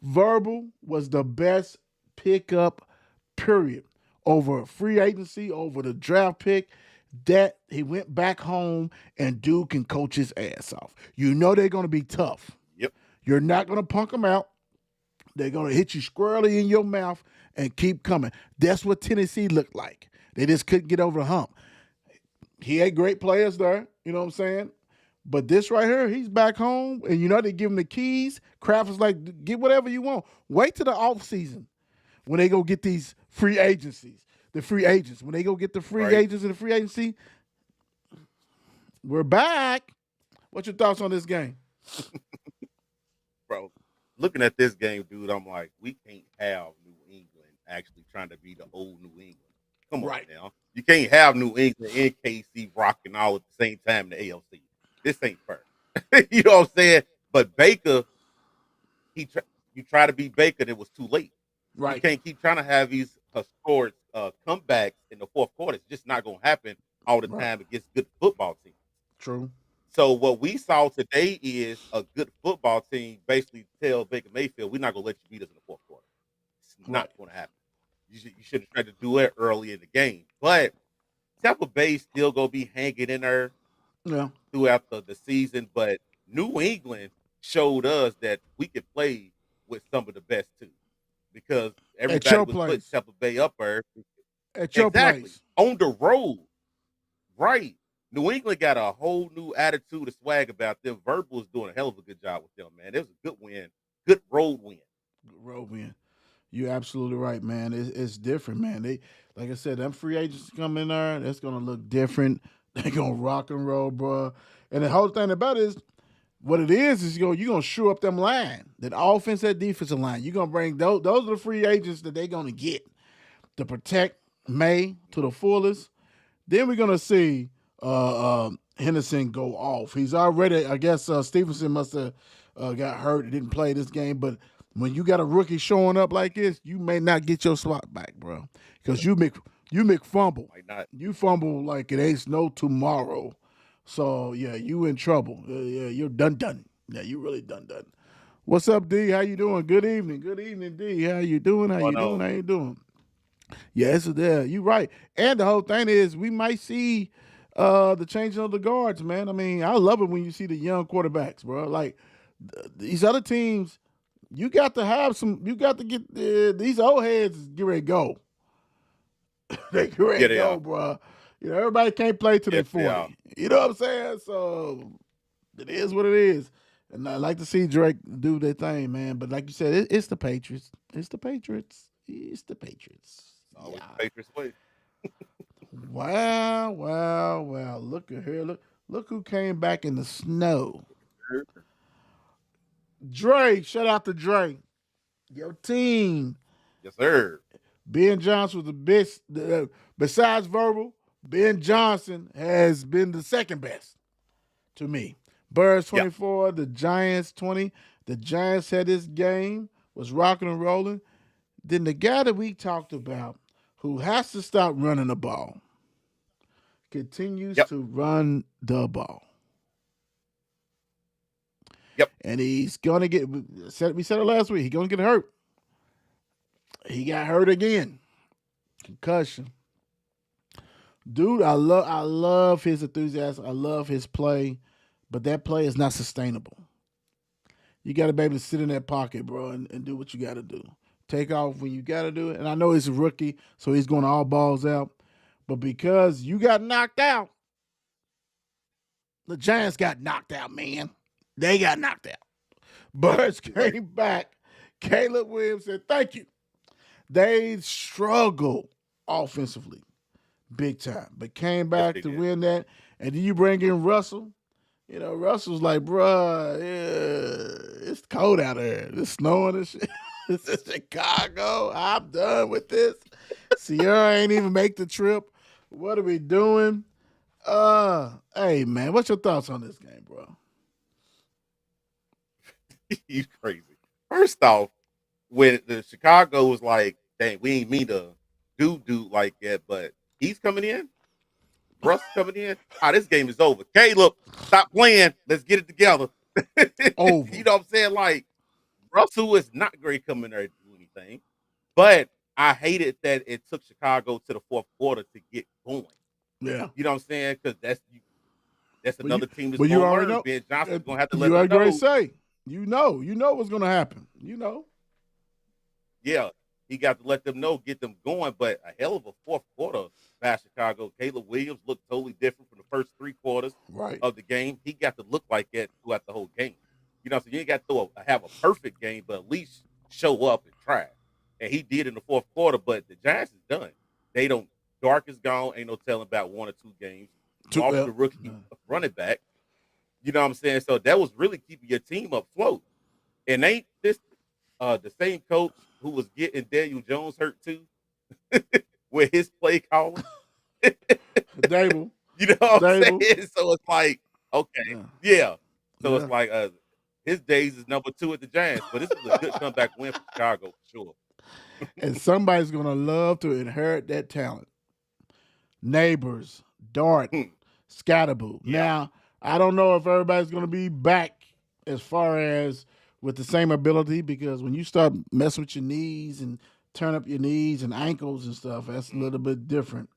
Verbal was the best pickup, period. Over free agency, over the draft pick. That he went back home and dude can coach his ass off. You know they're gonna be tough. Yep. You're not gonna punk them out. They're gonna hit you squarely in your mouth and keep coming. That's what Tennessee looked like. They just couldn't get over the hump. He had great players there, you know what I'm saying? But this right here, he's back home, and you know they give him the keys. Kraft is like, get whatever you want. Wait till the off season when they go get these free agencies, the free agents. When they go get the free Right. agents in the free agency, we're back. What's your thoughts on this game? Bro, looking at this game, dude, I'm like, we can't have New England actually trying to be the old New England. Come on Right. now. You can't have New England and KC rocking all at the same time in the ALC. This ain't fair. You know what I'm saying? But Baker, you try to beat Baker, and it was too late. You Right. can't keep trying to have these historic comebacks in the fourth quarter. It's just not going to happen all the Right. time against good football teams. True. So what we saw today is a good football team basically tell Baker Mayfield, we're not going to let you beat us in the fourth quarter. It's not Right. going to happen. You should have tried to do it early in the game. But Tampa Bay still going to be hanging in there Yeah. throughout the season. But New England showed us that we could play with some of the best too, because everybody your was putting place. Tampa Bay up there. At your Exactly. place. On the road. Right. New England got a whole new attitude of swag about them. Verbal is doing a hell of a good job with them, man. It was a good win. Good road win. Road win. You're absolutely right, man. It's different, man. They, like I said, them free agents come in there. That's gonna look different. They're gonna rock and roll, bro. And the whole thing about it is, what it is you're gonna shore up them line, that offense, that defensive line. You're gonna bring those are the free agents that they're gonna get to protect May to the fullest. Then we're gonna see Henderson go off. He's already, I guess, Stevenson must have got hurt. He didn't play this game, but when you got a rookie showing up like this, you may not get your spot back, bro, because you make fumble. Might not. You fumble like it ain't no tomorrow. So yeah, you in trouble. Yeah, you're done. Yeah, you really done. What's up, D? How you doing? Good evening. Good evening, D. How you doing? How Oh, you no. doing? How you doing? Yes, there. You right. And the whole thing is we might see the changing of the guards, man. I mean, I love it when you see the young quarterbacks, bro. Like these other teams, you got to have some. You got to get these old heads get ready to go. They get ready Yeah, to they go, are. bro. You know, everybody can't play till Yes, they're they 40. are. You know what I'm saying? So it is what it is. And I like to see Drake do their thing, man. But like you said, it's the Patriots. It's the Patriots. It's the Patriots. Always Yeah. the Patriots way. Wow. Look at here. Look who came back in the snow. Dre, shout out to Dre. Your team. Yes, sir. Ben Johnson was the best. Besides Verbal, Ben Johnson has been the second best to me. Birds Yeah. 24, the Giants 20. The Giants had this game, was rocking and rolling. Then the guy that we talked about who has to stop running the ball continues Yep. to run the ball. Yep. And he's gonna get. We said it last week. He's gonna get hurt. He got hurt again. Concussion. Dude, I love his enthusiasm. I love his play, but that play is not sustainable. You got to be able to sit in that pocket, bro, and do what you got to do. Take off when you got to do it. And I know he's a rookie, so he's going all balls out. But because you got knocked out, The Giants got knocked out, man. They got knocked out. Birds Right. came back. Caleb Williams said, thank you. They struggled offensively big time, but came Yes, back they to did. win that. And then you bring in Russell. You know, Russell's like, bruh, yeah, it's cold out there. It's snowing and shit. This is Chicago. I'm done with this. Sierra ain't even make the trip. What are we doing? Hey man, what's your thoughts on this game, bro? He's crazy. First off, when the Chicago was like, dang, we ain't mean to do like that, but he's coming in. Russ coming in. This game is over. Caleb, stop playing. Let's get it together. Over. You know what I'm saying? Like, Russell is not great coming there to do anything. But I hated that it took Chicago to the fourth quarter to get going. Yeah. You know what I'm saying? Because that's But you, another team that's but you gonna already learn. know. Ben Johnson's gonna have to let You them already know. say. You know what's gonna happen. You know. Yeah, he got to let them know, get them going. But a hell of a fourth quarter by Chicago. Caleb Williams looked totally different from the first 3 quarters Right. of the game. He got to look like that throughout the whole game. You know, so you ain't got to have a perfect game, but at least show up and try. And he did in the fourth quarter. But the Giants is done. They don't. Dark is gone. Ain't no telling about 1 or 2 games. Lost the rookie running back. You know what I'm saying? So that was really keeping your team afloat. And ain't this the same coach who was getting Daniel Jones hurt too with his play calling? Dable. You know what I'm Dable. saying? So it's like, okay, yeah. So Yeah. it's like his days is number 2 at the Giants, but this is a good comeback win for Chicago for sure. And somebody's gonna love to inherit that talent. Neighbors, Dart, Hmm. Scatterboo. Yeah. Now, I don't know if everybody's gonna be back as far as with the same ability because when you start messing with your knees and turn up your knees and ankles and stuff, that's a little bit different.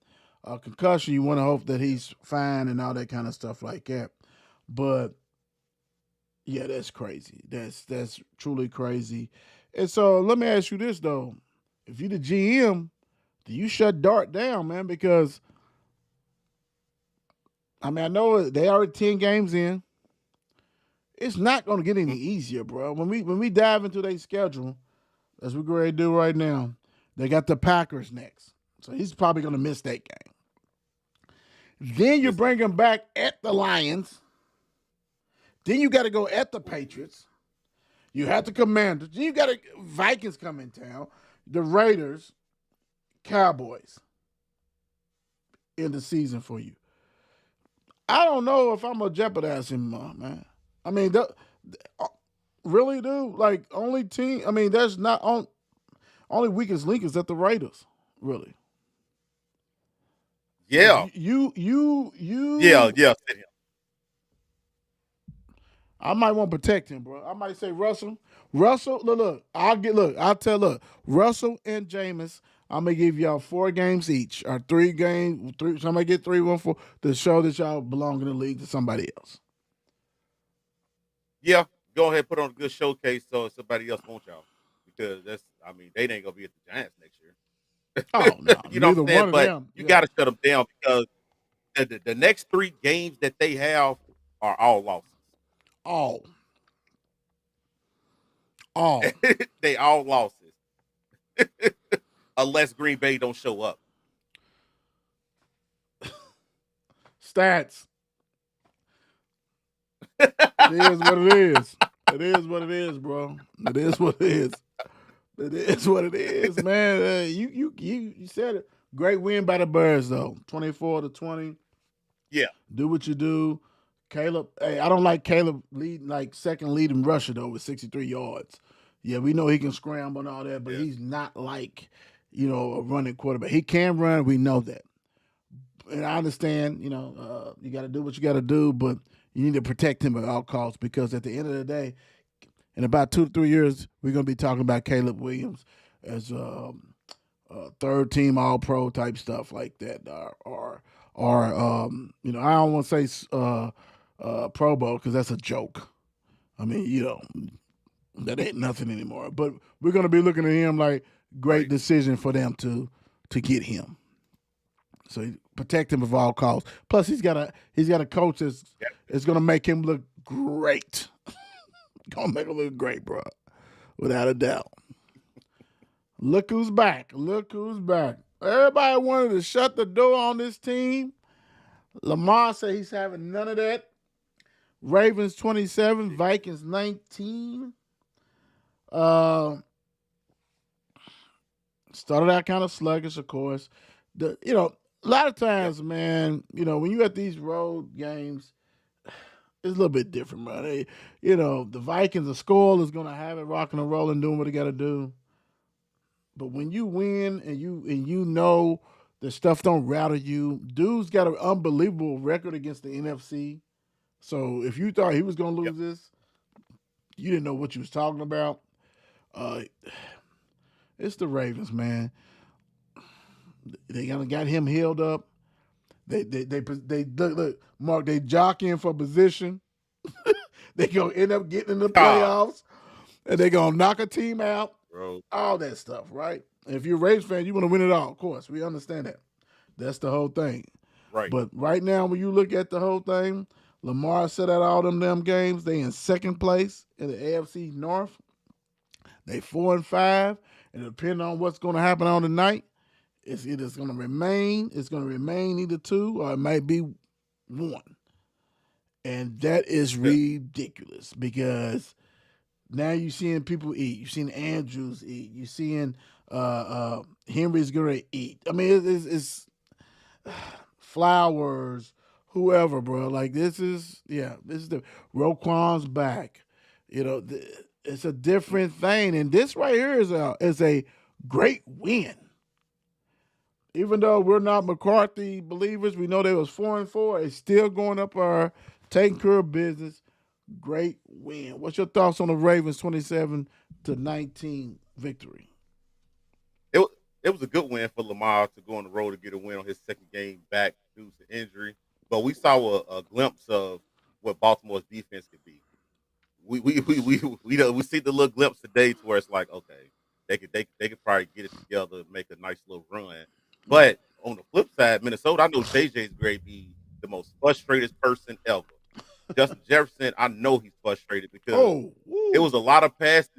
Concussion, you want to hope that he's fine and all that kind of stuff like that. But yeah, that's crazy. That's truly crazy. And so let me ask you this though: if you the GM, do you shut Dart down, man? Because I mean, I know they already 10 games in. It's not going to get any easier, bro. When we dive into their schedule, as we're going to do right now, they got the Packers next, so he's probably going to miss that game. Then you bring him back at the Lions. Then you got to go at the Patriots. You have the Commanders. Then you got to Vikings come in town, the Raiders, Cowboys in the season for you. I don't know if I'm gonna jeopardize him, man. I mean, really, dude. Like, only team. I mean, there's not only weakest link is at the Raiders. Really. Yeah. You. Yeah. Sit him. I might want to protect him, bro. I might say Russell. Look. I'll tell. Look, Russell and Jameis. I'm gonna give y'all 4 games each, or 3 games. Somebody get 3, 1, 4 to show that y'all belong in the league to somebody else. Yeah. Go ahead, put on a good showcase so somebody else wants y'all. Because they ain't gonna be at the Giants next year. Oh no, You know what neither I'm saying? one of But them. you Yeah. got to shut them down because the next 3 games that they have are all losses. All. They all losses. Unless Green Bay don't show up. Stats. It is what it is. It is what it is, bro. It is what it is. It is what it is, man. You said it. Great win by the Birds though. 24-20. Yeah. Do what you do. Caleb, hey, I don't like Caleb leading like second leading rusher though with 63 yards. Yeah, we know he can scramble and all that, but Yeah. he's not like, a running quarterback. He can run, we know that. And I understand, you got to do what you got to do, but you need to protect him at all costs because at the end of the day, in about 2 to 3 years, we're going to be talking about Caleb Williams as third team All Pro type stuff like that, or I don't want to say Pro Bowl because that's a joke. I mean, that ain't nothing anymore. But we're going to be looking at him like great Right. decision for them to get him. So he protect him at all costs. Plus, he's got a coach that's going to make him look great. Gonna make him look great, bro, without a doubt. Look who's back. Look who's back. Everybody wanted to shut the door on this team. Lamar said he's having none of that. Ravens 27, Vikings 19. Uh, Started out kind of sluggish, of course. A lot of times, man, when you at these road games, it's a little bit different, bro. The Vikings, the score is going to have it rocking and rolling, doing what they got to do. But when you win and you know the stuff don't rattle you, dude's got an unbelievable record against the NFC. So if you thought he was going to lose this, you didn't know what you was talking about. Uh, it's the Ravens, man. They got him healed up. They look, Mark. They jockeying for position. They gonna end up getting in the playoffs, and they gonna knock a team out. Bro. All that stuff, right? And if you're a Ravens fan, you want to win it all. Of course, we understand that. That's the whole thing. Right. But right now, when you look at the whole thing, Lamar set out all them games. They in second place in the AFC North. They 4-5, and depending on what's going to happen on the night, it's going to remain. It's going to remain either 2 or it might be 1, and that is ridiculous because now you're seeing people eat. You're seeing Andrews eat. You're seeing Henry's going to eat. I mean, it's Flowers, whoever, bro. Like this is the Roquan's back. It's a different thing, and this right here is a great win. Even though we're not McCarthy believers, we know they was 4-4. It's still going up our taking care of business. Great win. What's your thoughts on the Ravens 27-19 victory? It was a good win for Lamar to go on the road to get a win on his second game back due to injury. But we saw a glimpse of what Baltimore's defense could be. We see the little glimpse today to where it's like, okay, they could probably get it together and make a nice little run. But on the flip side, Minnesota, I know JJ's going to be the most frustrated person ever. Justin Jefferson, I know he's frustrated because it was a lot of passes,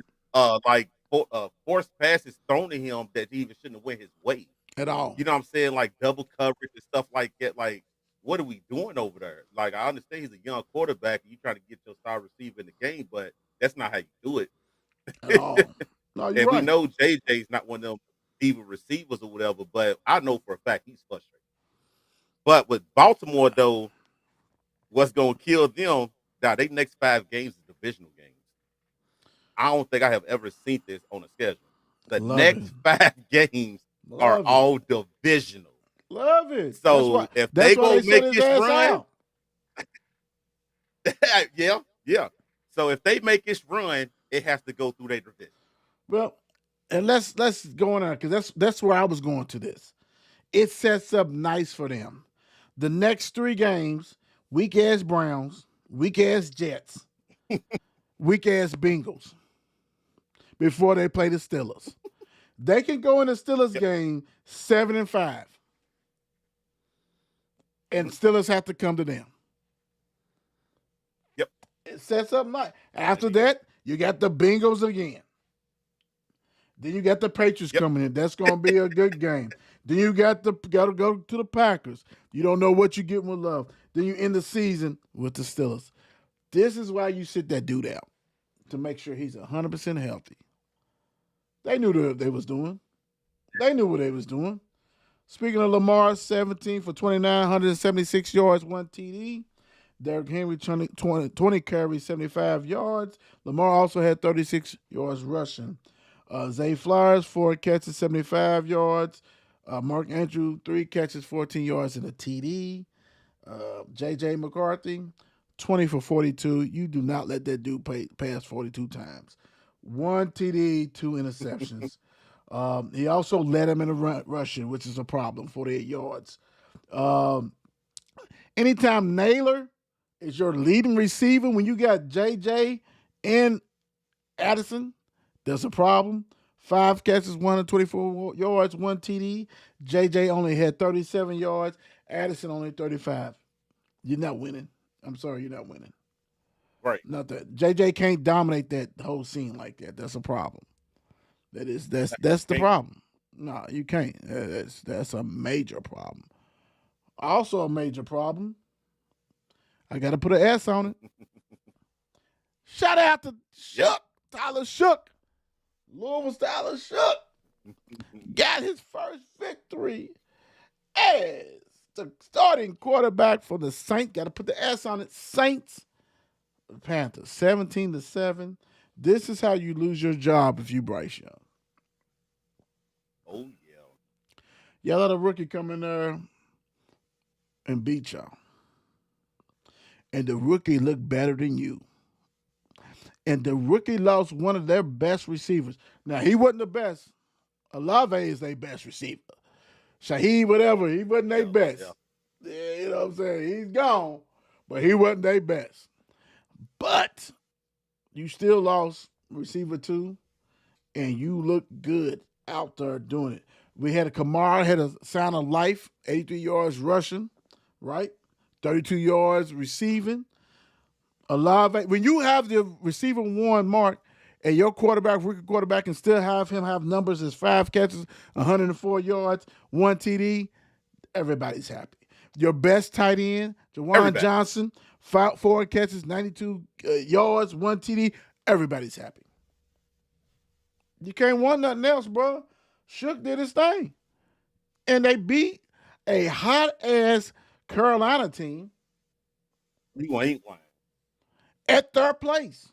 forced passes thrown to him that he even shouldn't have went his way at all. You know what I'm saying? Like double coverage and stuff like that. Like, what are we doing over there? Like, I understand he's a young quarterback and you trying to get your star receiver in the game, but that's not how you do it. At all. No, you're and right. we know JJ's not one of them diva receivers or whatever, but I know for a fact he's frustrated. But with Baltimore, though, what's going to kill them, now they next 5 games is divisional games. I don't think I have ever seen this on a schedule. The next 5 games are all divisional. Love it. So if they go make this run, yeah. So if they make this run, it has to go through their division. Well, and let's go on because that's where I was going to this. It sets up nice for them. The next 3 games, weak ass Browns, weak ass Jets, weak ass Bengals. Before they play the Steelers, they can go in the Steelers game 7-5, and Steelers have to come to them. Yep, it sets up nice. After that, you got the Bengals again. Then you got the Patriots coming in. That's going to be a good game. Then you got to go to the Packers. You don't know what you're getting with Love. Then you end the season with the Steelers. This is why you sit that dude out, to make sure he's 100% healthy. They knew what they was doing. They knew what they was doing. Speaking of Lamar, 17 for 29, 176 yards, 1 TD. Derrick Henry, 20 carries, 75 yards. Lamar also had 36 yards rushing. Zay Flowers, 4 catches, 75 yards. Mark Andrew, 3 catches, 14 yards, and a TD. J.J. McCarthy, 20 for 42. You do not let that dude pass 42 times. 1 TD, 2 interceptions. He also led him in a rushing, which is a problem, 48 yards. Anytime Naylor is your leading receiver, when you got J.J. and Addison, there's a problem. 5 catches, 124 yards, 1 TD. JJ only had 37 yards. Addison only 35. You're not winning. I'm sorry, you're not winning. Right. Not that JJ can't dominate that whole scene like that. That's a problem. That's the Can't. problem. No, you can't. That's a major problem. Also a major problem. I got to put an S on it. Shout out to Yep. Shook, Tyler Shook. Louisville Tyler Shook got his first victory as the starting quarterback for the Saints. Got to put the S on it. Saints, Panthers, 17-7. This is how you lose your job if you Bryce Young. Oh yeah. Y'all let a rookie come in there and beat y'all. And the rookie looked better than you. And the rookie lost one of their best receivers. Now, he wasn't the best. Olave is their best receiver. Shaheed, whatever, he wasn't their best. Yeah, you know what I'm saying? He's gone, but he wasn't their best. But you still lost receiver 2, and you look good out there doing it. We had a Kamara, had a sign of life, 83 yards rushing, right? 32 yards receiving. Olave, when you have the receiver 1 mark and your quarterback, rookie quarterback, can still have him have numbers as 5 catches, 104 yards, 1 TD, everybody's happy. Your best tight end, Jawan Johnson, 4 catches, 92 yards, 1 TD, everybody's happy. You can't want nothing else, bro. Shook did his thing. And they beat a hot-ass Carolina team. You ain't lying. At 3rd place.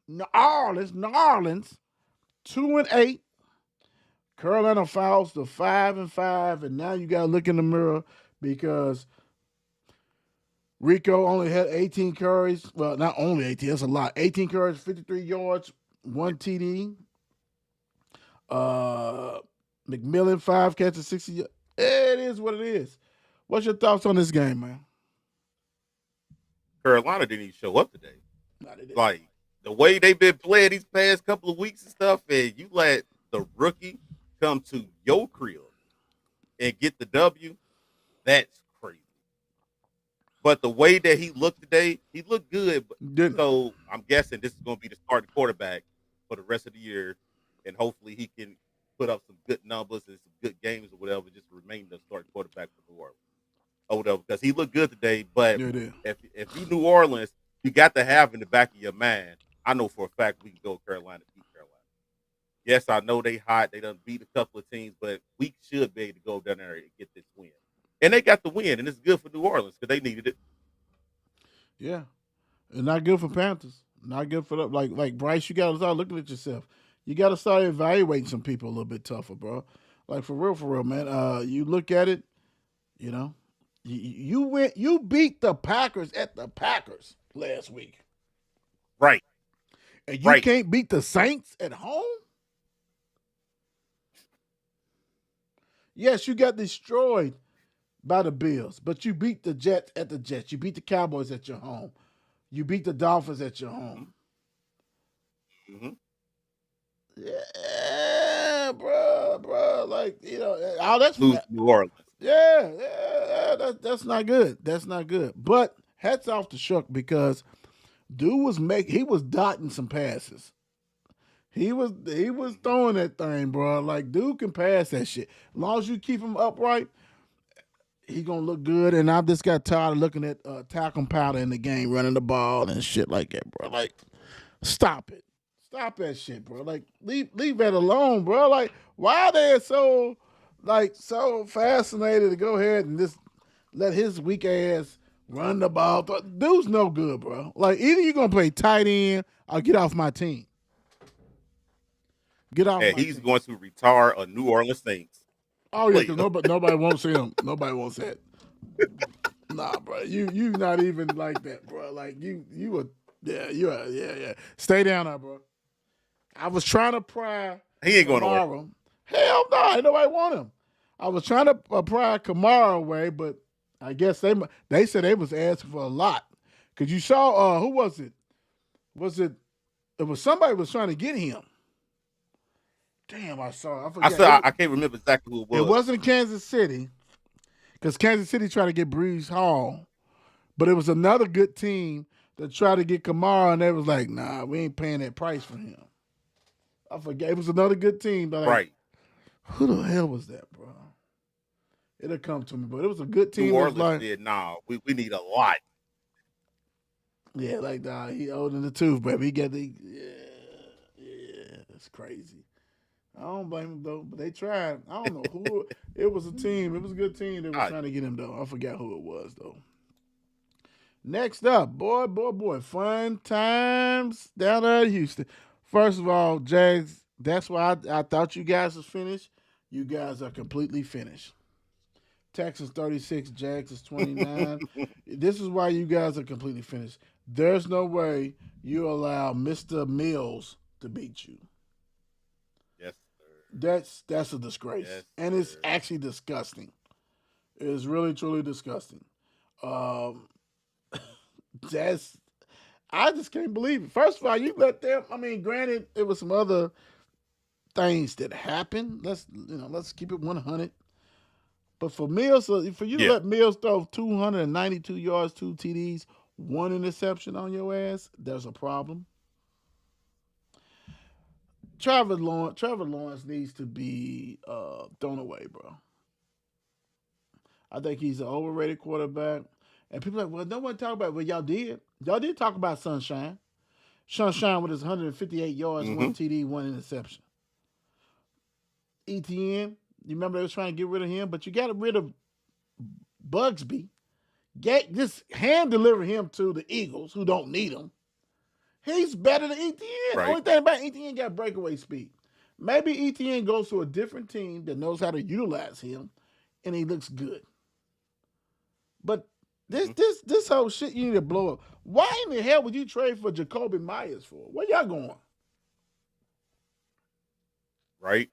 New Orleans, 2-8. Carolina falls to 5-5, and now you gotta look in the mirror because Rico only had 18 carries. Well, not only 18, that's a lot. 18 carries, 53 yards, 1 TD. McMillan, 5 catches, 60 yards. It is what it is. What's your thoughts on this game, man? Carolina didn't even show up today. No, they didn't. Like the way they've been playing these past couple of weeks and stuff, and you let the rookie come to your crib and get the W, that's crazy. But the way that he looked today, he looked good. So I'm guessing this is going to be the starting quarterback for the rest of the year, and hopefully he can put up some good numbers and some good games or whatever, just remain the starting quarterback for New Orleans. Oh, no, because he looked good today. But if you New Orleans, you got to have in the back of your mind, I know for a fact we can go Carolina, beat Carolina. Yes, I know they hot. They done beat a couple of teams, but we should be able to go down there and get this win. And they got the win, and it's good for New Orleans because they needed it. Yeah. And not good for Panthers. Not good for them. Like Bryce, you got to start looking at yourself. You got to start evaluating some people a little bit tougher, bro. Like, for real, man. You look at it, you know, you beat the Packers at the Packers last week. Right. And you can't beat the Saints at home? Yes, you got destroyed by the Bills, but you beat the Jets at the Jets. You beat the Cowboys at your home. You beat the Dolphins at your home. Mm-hmm. Yeah, bro. Like, you know, all that's lose New Orleans. Yeah, that's not good. That's not good. But hats off to Shook because dude was dotting some passes. He was throwing that thing, bro. Like, dude can pass that shit. As long as you keep him upright, he gonna look good. And I just got tired of looking at talcum powder in the game, running the ball and shit like that, bro. Like, stop it. Stop that shit, bro. Like, leave that alone, bro. Like, why are they so fascinated to go ahead and just let his weak ass run the ball? Dude's no good, bro. Like, either you're gonna play tight end or get off my team. Get off. And he's going to retire a New Orleans Saints. Oh yeah, because nobody wants him. Nobody wants that. Nah, bro. You not even like that, bro. Like you were. Yeah. Stay down there, bro. I was trying to pry. He ain't going Kamara. nowhere. Hell no, ain't nobody want him. I was trying to pry Kamara away, but I guess they said they was asking for a lot. Cause you saw who was it? Was it It was somebody was trying to get him. Damn, I saw. I I forgot. said I can't remember exactly who it It was. wasn't Kansas City because Kansas City tried to get Brees Hall, but it was another good team that tried to get Kamara, and they was like, "Nah, we ain't paying that price for him." I forget. It was another good team, but like, Right. who the hell was that, bro? It'll come to me, but it was a good New team. That's Orleans like, said, "Nah, we need a lot." yeah, like nah, he old in the tooth, baby. He got the yeah, it's crazy. I don't blame him though, but they tried. I don't know who it was. A team. It was a good team that was Ah, trying to get him though. I forgot who it was though. Next up, boy, fun times down there in Houston. First of all, Jags. That's why I thought you guys was finished. You guys are completely finished. Texans 36, Jags is 29. This is why you guys are completely finished. There's no way you allow Mr. Mills to beat you. yes, sir. That's a disgrace, Yes, and it's sir. actually disgusting. It is really truly disgusting. Um, that's I just can't believe it. First of all, you let them. I mean, granted, it was some other things that happened. Let's keep it 100. But for Mills, for you to Yeah. let Mills throw 292 yards, 2 TDs, one interception on your ass, there's a problem. Trevor Lawrence needs to be thrown away, bro. I think he's an overrated quarterback. And people are like, well, no one talk about it. Well, y'all did. Y'all did talk about Sunshine. Sunshine with his 158 yards, Mm-hmm. one TD, one interception. ETN, you remember they was trying to get rid of him, but you got rid of Bugsby. Just hand deliver him to the Eagles, who don't need him. He's better than ETN. Right. Only thing about ETN got breakaway speed. Maybe ETN goes to a different team that knows how to utilize him, and he looks good. But this Mm-hmm. this this whole shit you need to blow up. Why in the hell would you trade for Jacoby Myers for? Where y'all going? Right.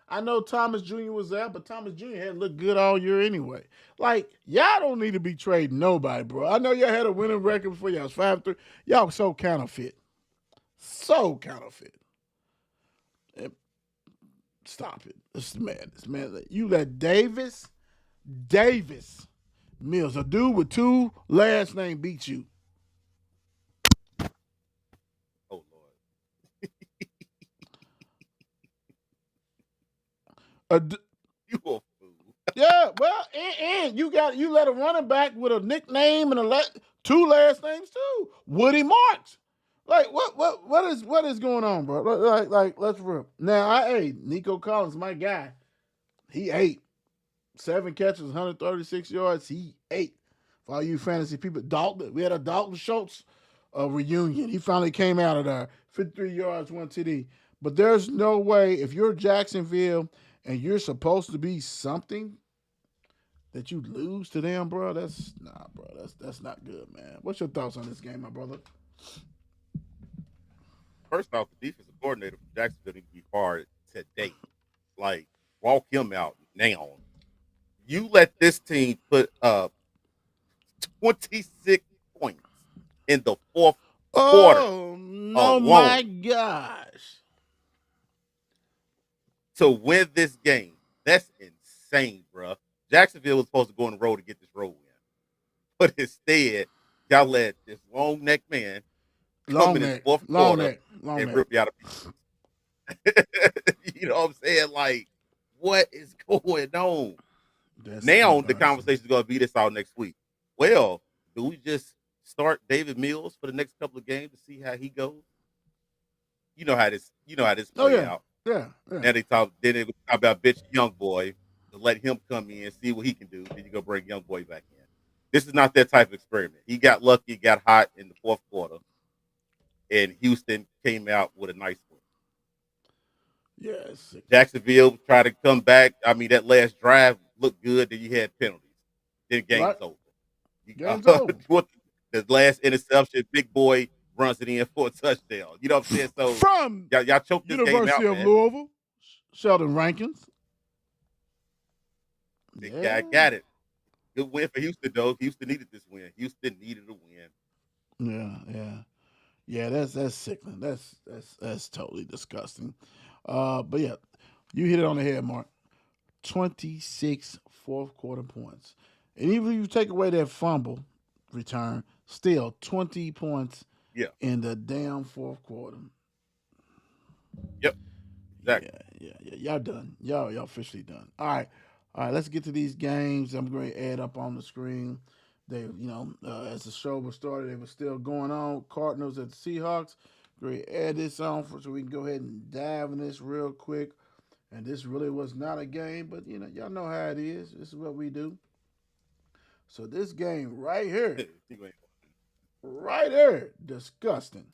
I know Thomas Jr. was out, but Thomas Jr. had looked good all year anyway. Like, y'all don't need to be trading nobody, bro. I know y'all had a winning record before y'all was 5-3. Y'all so counterfeit. So counterfeit. Stop it. This is madness, man. You let Davis Mills, a dude with two last names, beat you. Oh Lord. A, You a fool. yeah, well, and you let a running back with a nickname and two last names too, Woody Marks. Like what is going on, bro? Like let's rip. Now Nico Collins, my guy. He ate 7 catches, 136 yards. He ate. For all you fantasy people, Dalton. We had a Dalton Schultz reunion. He finally came out of there. 53 yards, 1 TD. But there's no way if you're Jacksonville and you're supposed to be something that you lose to them, bro. Bro. That's not good, man. What's your thoughts on this game, my brother? First off, the defensive coordinator for Jacksonville need to be fired today. Like, walk him out now. You let this team put up 26 points in the fourth quarter Oh no, my alone gosh! to win this game. That's insane, bro. Jacksonville was supposed to go on the road to get this road win. But instead, y'all let this long neck man come Long in the neck, fourth long quarter neck, long and neck. rip you out of pieces. You know what I'm saying? Like, what is going on? That's Now the embarrassing. conversation is going to be this all next week. Well, do we just start David Mills for the next couple of games to see how he goes? You know how this. You know how this Oh play yeah, out. yeah, yeah. Now they talk. Then they talk about bitch young boy to let him come in see what he can do. Then you go bring young boy back in. This is not that type of experiment. He got lucky, got hot in the fourth quarter, and Houston came out with a nice win. Yes. Jacksonville tried to come back. I mean, that last drive looked good. Then you had penalties. Then Right. game's over. You, Game's over. what the last interception, big boy runs it in for a touchdown. You know what I'm saying? So From y'all choked this game University out, of man. Louisville, Sheldon Rankins. The Yeah. guy got it. Good win for Houston, though. Houston needed this win. Houston needed a win. Yeah, yeah. Yeah, that's sickening. That's totally disgusting. But yeah, you hit it on the head, Mark. 26 fourth quarter points. And even if you take away that fumble return, still 20 points Yeah. in the damn fourth quarter. Yep. Yeah, Exactly. yeah. Y'all done. Y'all officially done. All right. All right, let's get to these games. I'm going to add up on the screen. As the show was started, it was still going on. Cardinals at the Seahawks. Great, add this on so we can go ahead and dive in this real quick. And this really was not a game, but y'all know how it is. This is what we do. So this game right here, disgusting.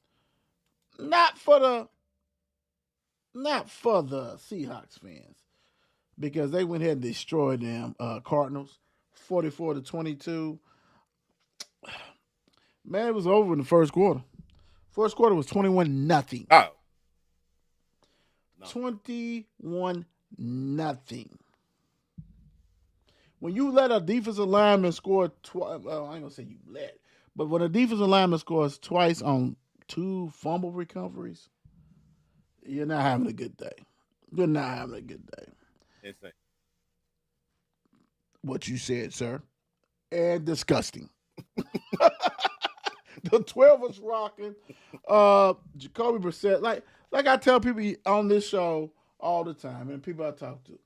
Not for the not for the Seahawks fans because they went ahead and destroyed them Cardinals, 44-22. Man, it was over in the first quarter. First quarter was 21 nothing. Oh no. 21 nothing. When you let a defensive lineman score twice, well, I ain't gonna say you let, but when a defensive lineman scores twice on two fumble recoveries, you're not having a good day. You're not having a good day. Insane. What you said, sir. And disgusting. The 12 was rocking. Jacoby Brissett, like I tell people on this show all the time, and people I talk to,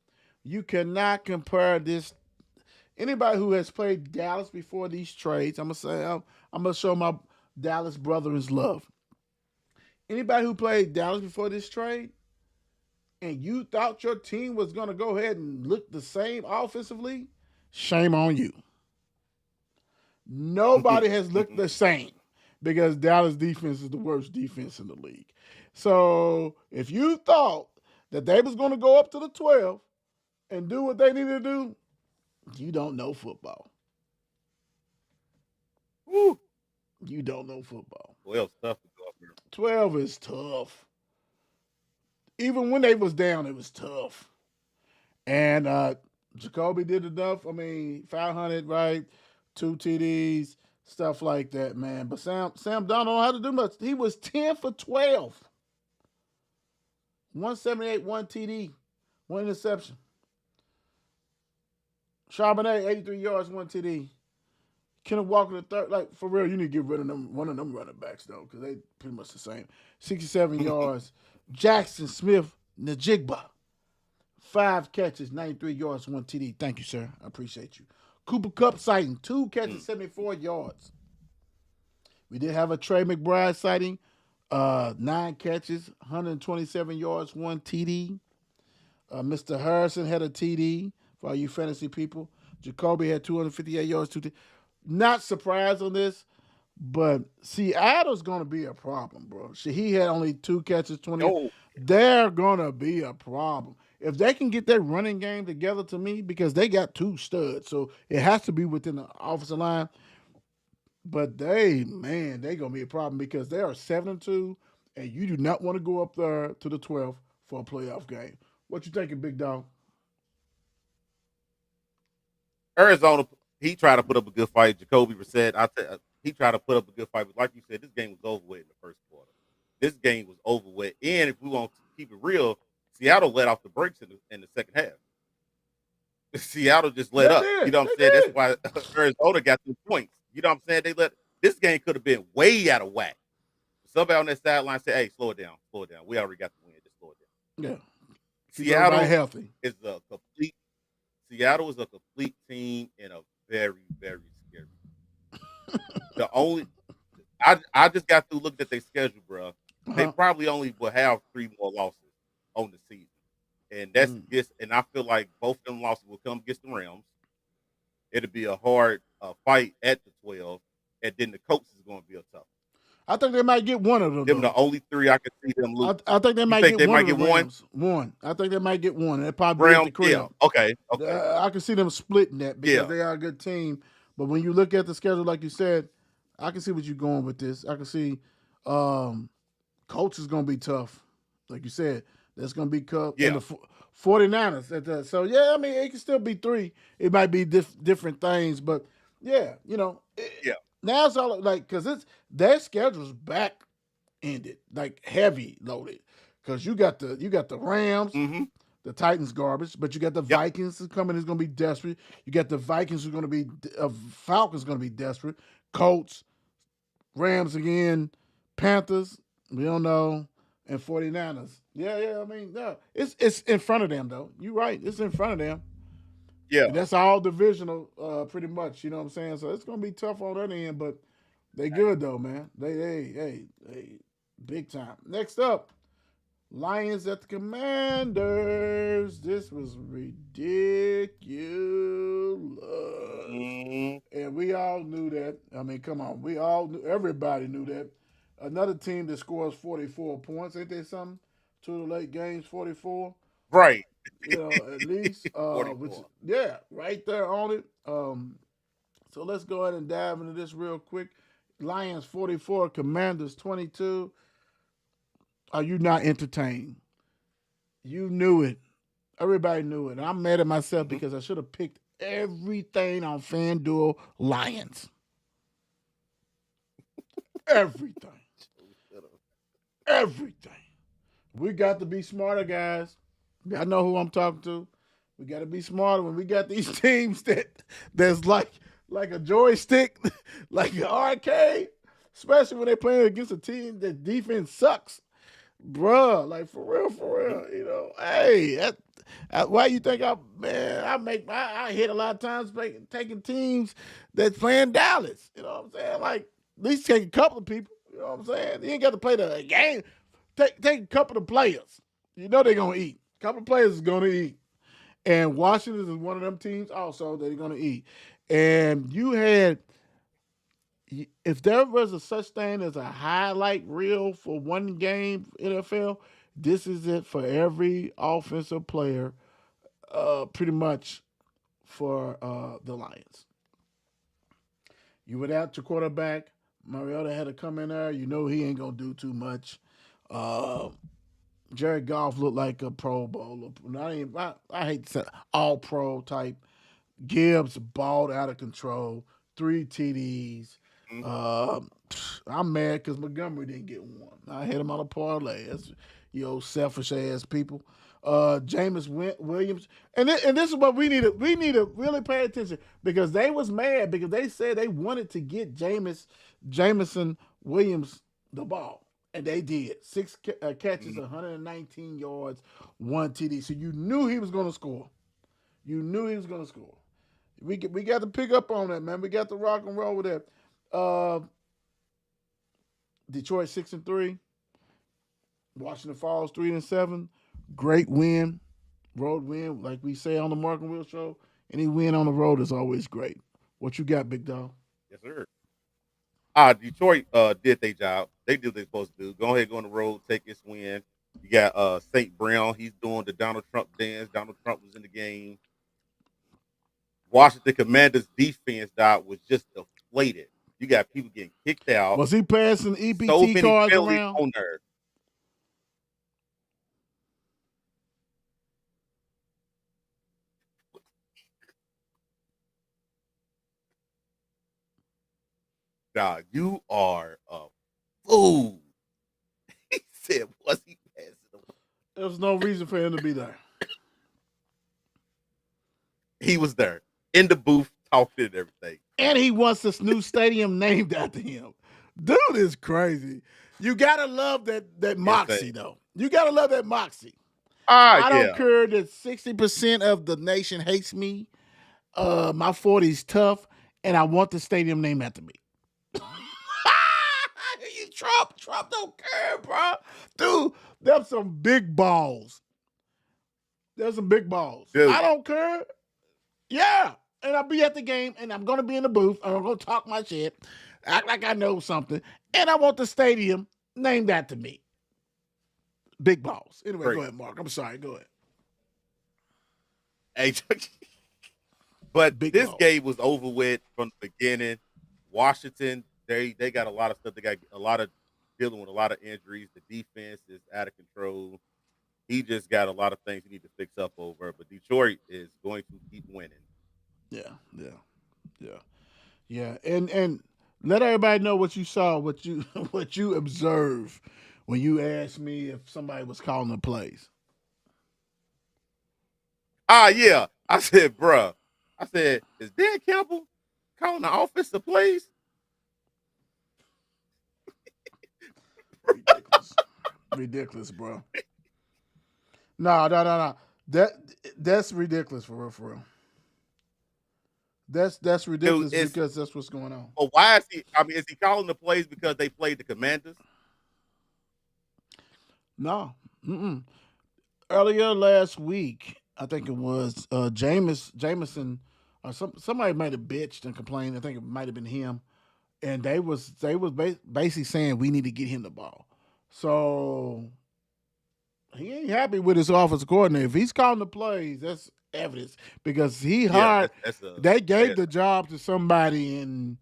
you cannot compare this. Anybody who has played Dallas before these trades, I'm gonna show my Dallas brothers love. Anybody who played Dallas before this trade, and you thought your team was gonna go ahead and look the same offensively, shame on you. Nobody has looked the same because Dallas defense is the worst defense in the league. So if you thought that they was going to go up to the 12 and do what they needed to do, you don't know football. Woo. You don't know football. Well, tough to go up here. 12 is tough. Even when they was down, it was tough. And Jacoby did enough. I mean, 500, right? 2 TDs, stuff like that, man. But Sam Donald had to do much. He was 10 for 12. 178, 1 TD, 1 interception. Charbonnet, 83 yards, 1 TD. Kenneth Walker the third, like for real, you need to get rid of them, one of them running backs though, because they pretty much the same. 67 yards. Jackson Smith Najigba, 5 catches, 93 yards, 1 TD. Thank you, sir. I appreciate you. Cooper Kupp sighting, 2 catches, 74 yards. We did have a Trey McBride sighting, 9 catches, 127 yards, 1 TD. Mr. Harrison had a TD for all you fantasy people. Jacoby had 258 yards, 2 TD. Not surprised on this, but Seattle's going to be a problem, bro. He had only 2 catches, 20. Oh, They're going to be a problem. If they can get their running game together to me, because they got 2 studs, so it has to be within the offensive line. But they going to be a problem because they are 7-2, and you do not want to go up there to the 12 for a playoff game. What you thinking, big dog? Arizona, he tried to put up a good fight. Jacoby Brissett, he tried to put up a good fight. But like you said, this game was over with in the first quarter. This game was over with. And if we want to keep it real, Seattle let off the brakes in the second half. Seattle just let up. You know what I'm saying? That's why Arizona got 2 points. You know what I'm saying? This game could have been way out of whack. Somebody on that sideline said, "Hey, slow it down. We already got the win. Just slow it down." Yeah. Seattle healthy. Seattle is a complete team and a very, very scary. The only I just got through looking at their schedule, bro. They probably only will have 3 more losses on the season. And that's just, and I feel like both of them losses will come against the Rams. It'll be a hard fight at the 12, and then the Colts is going to be a tough. I think they might get one of them. Them the only 3 I could see them lose. I think they might get one. One. I think they might get one. They probably Rams, the crib. yeah. Okay. I can see them splitting that because they are a good team. But when you look at the schedule, like you said, I can see what you're going with this. I can see Colts is going to be tough. Like you said, that's going to be Cup. Yeah. And the 49ers. So, yeah, I mean, it can still be 3. It might be different things. But, yeah, Yeah. Now it's all like, because their schedule's back ended, like heavy loaded, because you got the Rams, Mm-hmm. the Titans garbage, but you got the Yep. Vikings is coming is going to be desperate. You got the Vikings who's going to be Falcons going to be desperate. Colts, Rams again, Panthers, we don't know, and 49ers. Yeah, yeah. I mean, no, it's in front of them though. You're right. It's in front of them. Yeah. And that's all divisional, pretty much. You know what I'm saying? So it's gonna be tough on that end, but they good though, man. They big time. Next up, Lions at the Commanders. This was ridiculous. Mm-hmm. And we all knew that. I mean, come on. We all knew, everybody knew that. Another team that scores 44 points, ain't they something? To the late games, 44. Right. At least. Which 44. yeah, right there on it. So let's go ahead and dive into this real quick. Lions 44, Commanders 22. Are you not entertained? You knew it. Everybody knew it. And I'm mad at myself Mm-hmm. because I should have picked everything on FanDuel Lions. Everything. Everything. We got to be smarter, guys. I know who I'm talking to. We got to be smarter when we got these teams that's like a joystick, like an arcade, especially when they're playing against a team that defense sucks, bruh. Like for Mm-hmm. real. Hey, why you think I hit a lot of times taking teams that's playing Dallas. You know what I'm saying? Like at least take a couple of people. You know what I'm saying? You ain't got to play the game. Take a couple of players. You know they're gonna eat. A couple of players is gonna eat. And Washington is one of them teams also that are gonna eat. And you had, if there was a such thing as a highlight reel for one game NFL, this is it for every offensive player, pretty much for the Lions. You without your quarterback, Mariota had to come in there. You know he ain't gonna do too much. Uh, Jared Goff looked like a Pro Bowler. I hate to say all pro type. Gibbs balled out of control. 3 TDs. Mm-hmm. Um, I'm mad because Montgomery didn't get one. I hit him on a parlay. That's selfish ass people. Jameis Williams, and this is what we need to really pay attention because they was mad because they said they wanted to get Jameson Williams the ball, and they did. Six catches, Mm-hmm. 119 yards, 1 TD. So you knew he was going to score. You knew he was going to score. We got to pick up on that, man. We got to rock and roll with that. Uh, Detroit 6-3. Washington Falls 3-7. Great win, road win, like we say on the Mark and Will show. Any win on the road is always great. What you got, big dog? Yes, sir. Detroit did their job. They did what they supposed to do. Go ahead, go on the road, take this win. You got St. Brown. He's doing the Donald Trump dance. Donald Trump was in the game. Washington Commanders defense was just deflated. You got people getting kicked out. Was he passing So EPT many cards penalties around? on there. Dog, you are a fool. He said, was he passing them? There was no reason for him to be there. He was there in the booth talking and everything. And he wants this new stadium named after him. Dude is crazy. You gotta love that moxie, though. You gotta love that moxie. I don't Yeah. care that 60% of the nation hates me. My 40's tough, and I want the stadium named after me. Trump don't care, bro. Dude, there's some big balls. There's some big balls. Dude. I don't care. Yeah. And I'll be at the game, and I'm going to be in the booth, and I'm going to talk my shit, act like I know something, and I want the stadium named after me. Big balls. Anyway, Great. Go ahead, Mark. I'm sorry. Go ahead. Hey, but Big this balls. game was over with from the beginning. Washington, they got a lot of stuff. They got a lot of dealing with a lot of injuries. The defense is out of control. He just got a lot of things he need to fix up over. But Detroit is going to keep winning. Yeah. And Let everybody know what you saw, what you what you observed when you asked me if somebody was calling the plays. Yeah. I said, bruh. I said, is Dan Campbell calling the offensive plays? Ridiculous, ridiculous, bro. No, no, no, no. That that's ridiculous for real, for real. That's ridiculous It's because that's what's going on. Well, why is he? I mean, is he calling the plays because they played the Commanders? No, earlier last week, I think it was Jameson, or somebody might have bitched and complained. I think it might have been him, and they was basically saying we need to get him the ball. So he ain't happy with his offensive coordinator. If he's calling the plays, that's evidence because he Yeah, hired. that's a They gave bad. the job to somebody, and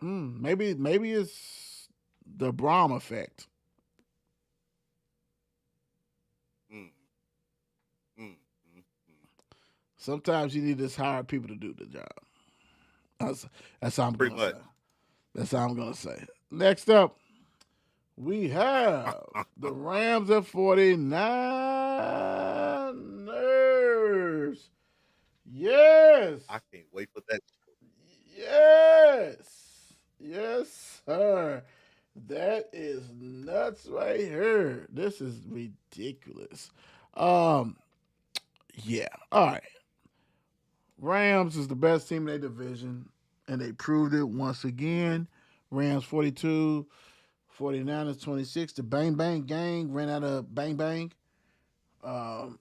maybe it's the Braum effect. Mm, mm, mm, mm. Sometimes you need to just hire people to do the job. That's that's how I'm Pretty gonna say. much. That's how I'm gonna say. Next up, we have the Rams at 49ers. Yes. I can't wait for that. Yes. Yes, sir. That is nuts right here. This is ridiculous. Um, yeah. All right. Rams is the best team in their division, and they proved it once again. Rams 42, 49ers 26. The Bang Bang Gang ran out of Bang Bang. Um,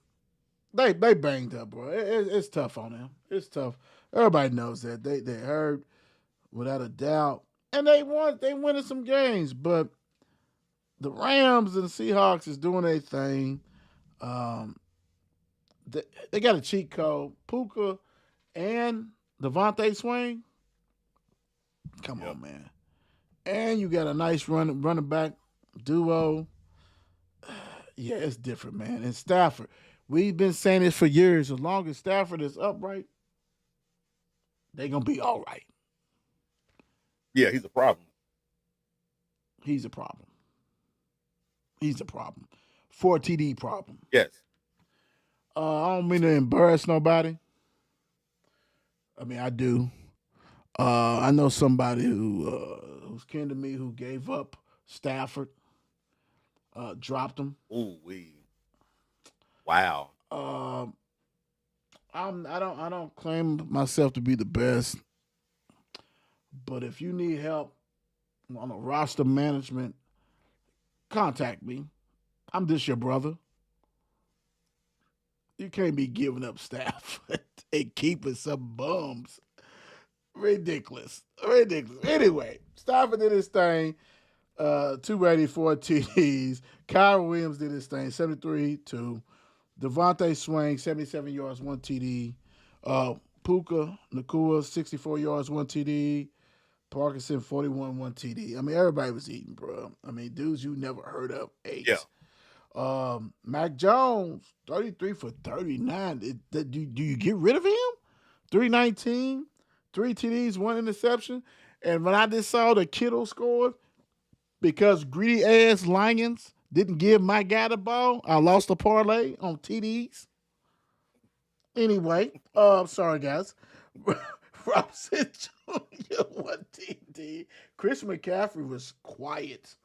they banged up, bro. It's tough on them. It's tough. Everybody knows that. They hurt without a doubt. And they won. They winning some games, but the Rams and the Seahawks is doing their thing. Um, they got a cheat code. Puka and Devontae Swing. Come Yep. on, man. And you got a nice running back duo. Yeah, it's different, man. And Stafford, we've been saying this for years. As long as Stafford is upright, they're gonna be all right. Yeah, he's a problem. He's a problem. He's a problem. 4 TD problem. Yes. I don't mean to embarrass nobody. I mean, I do. I know somebody who's kin to me who gave up Stafford, dropped him. Ooh wee. Wow. Um, I don't claim myself to be the best, but if you need help on a roster management, contact me. I'm just your brother. You can't be giving up staff and keeping some bums. Ridiculous. Ridiculous. Anyway, Stafford did his thing. 284 TDs. Kyron Williams did his thing. 73 2. Devontae Swain, 77 yards, 1 TD. Puka Nakua, 64 yards, 1 TD. Parkinson, 41, 1 TD. I mean, everybody was eating, bro. I mean, dudes you never heard of, Yeah. 8. Mac Jones, 33 for 39. Do you get rid of him? 319, 3 TDs, 1 interception. And when I just saw the Kittle scored, because greedy ass Lions didn't give my guy the ball, I lost a parlay on TDs. Anyway, sorry guys. Robinson Jr. 1 TD. Chris McCaffrey was quiet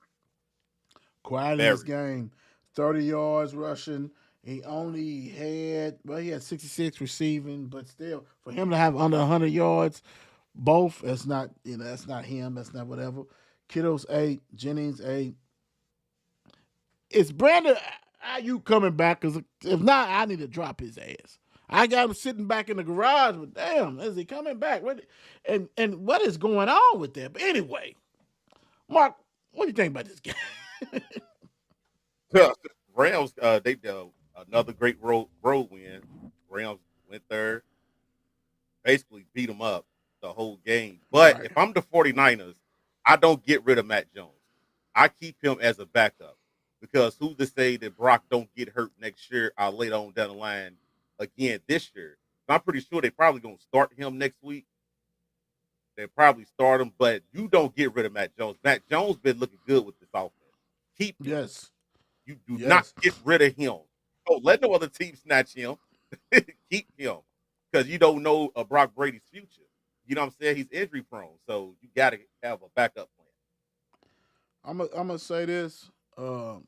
in this Very. game. 30 yards rushing. He had 66 receiving, but still, for him to have under 100 yards, both, that's not him. That's not whatever. Kittle's 8, Jennings 8. Is Brandon Ayuk coming back? Because if not, I need to drop his ass. I got him sitting back in the garage, but damn, is he coming back? And what is going on with that? But anyway, Mark, what do you think about this game? Rams. They another great road win. Rams went there, basically beat them up the whole game. But Right. if I'm the 49ers, I don't get rid of Matt Jones. I keep him as a backup because who's to say that Brock don't get hurt next year or later on down the line again this year? I'm pretty sure they probably gonna start him next week. They probably start him, but you don't get rid of Mac Jones. Mac Jones been looking good with this offense. Keep him. Yes. You do not Yes. get rid of him. Oh, let no other team snatch him. Keep him because you don't know Brock Brady's future. You know what I'm saying? He's injury prone, so you got to have a backup plan. I'm gonna say this. I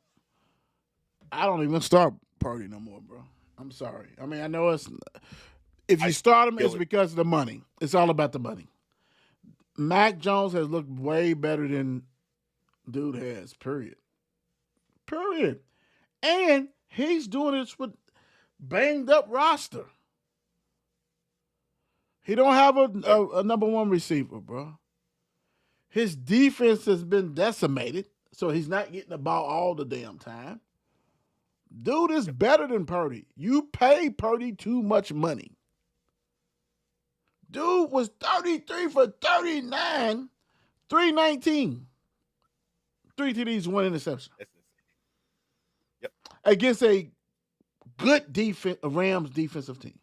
don't even start Purdy no more, bro. I'm sorry. I mean, I know it's if you I start him, feel it's it. because of the money. It's all about the money. Mac Jones has looked way better than dude has. Period. Period. And he's doing this with banged up roster. He don't have But a number one receiver, bro. His defense has been decimated, so he's not getting the ball all the damn time. Dude is better than Purdy. You pay Purdy too much money. Dude was 33 for 39, 319. Three TDs, one interception. that's insane. Yep. Against a good defense, a Rams defensive team.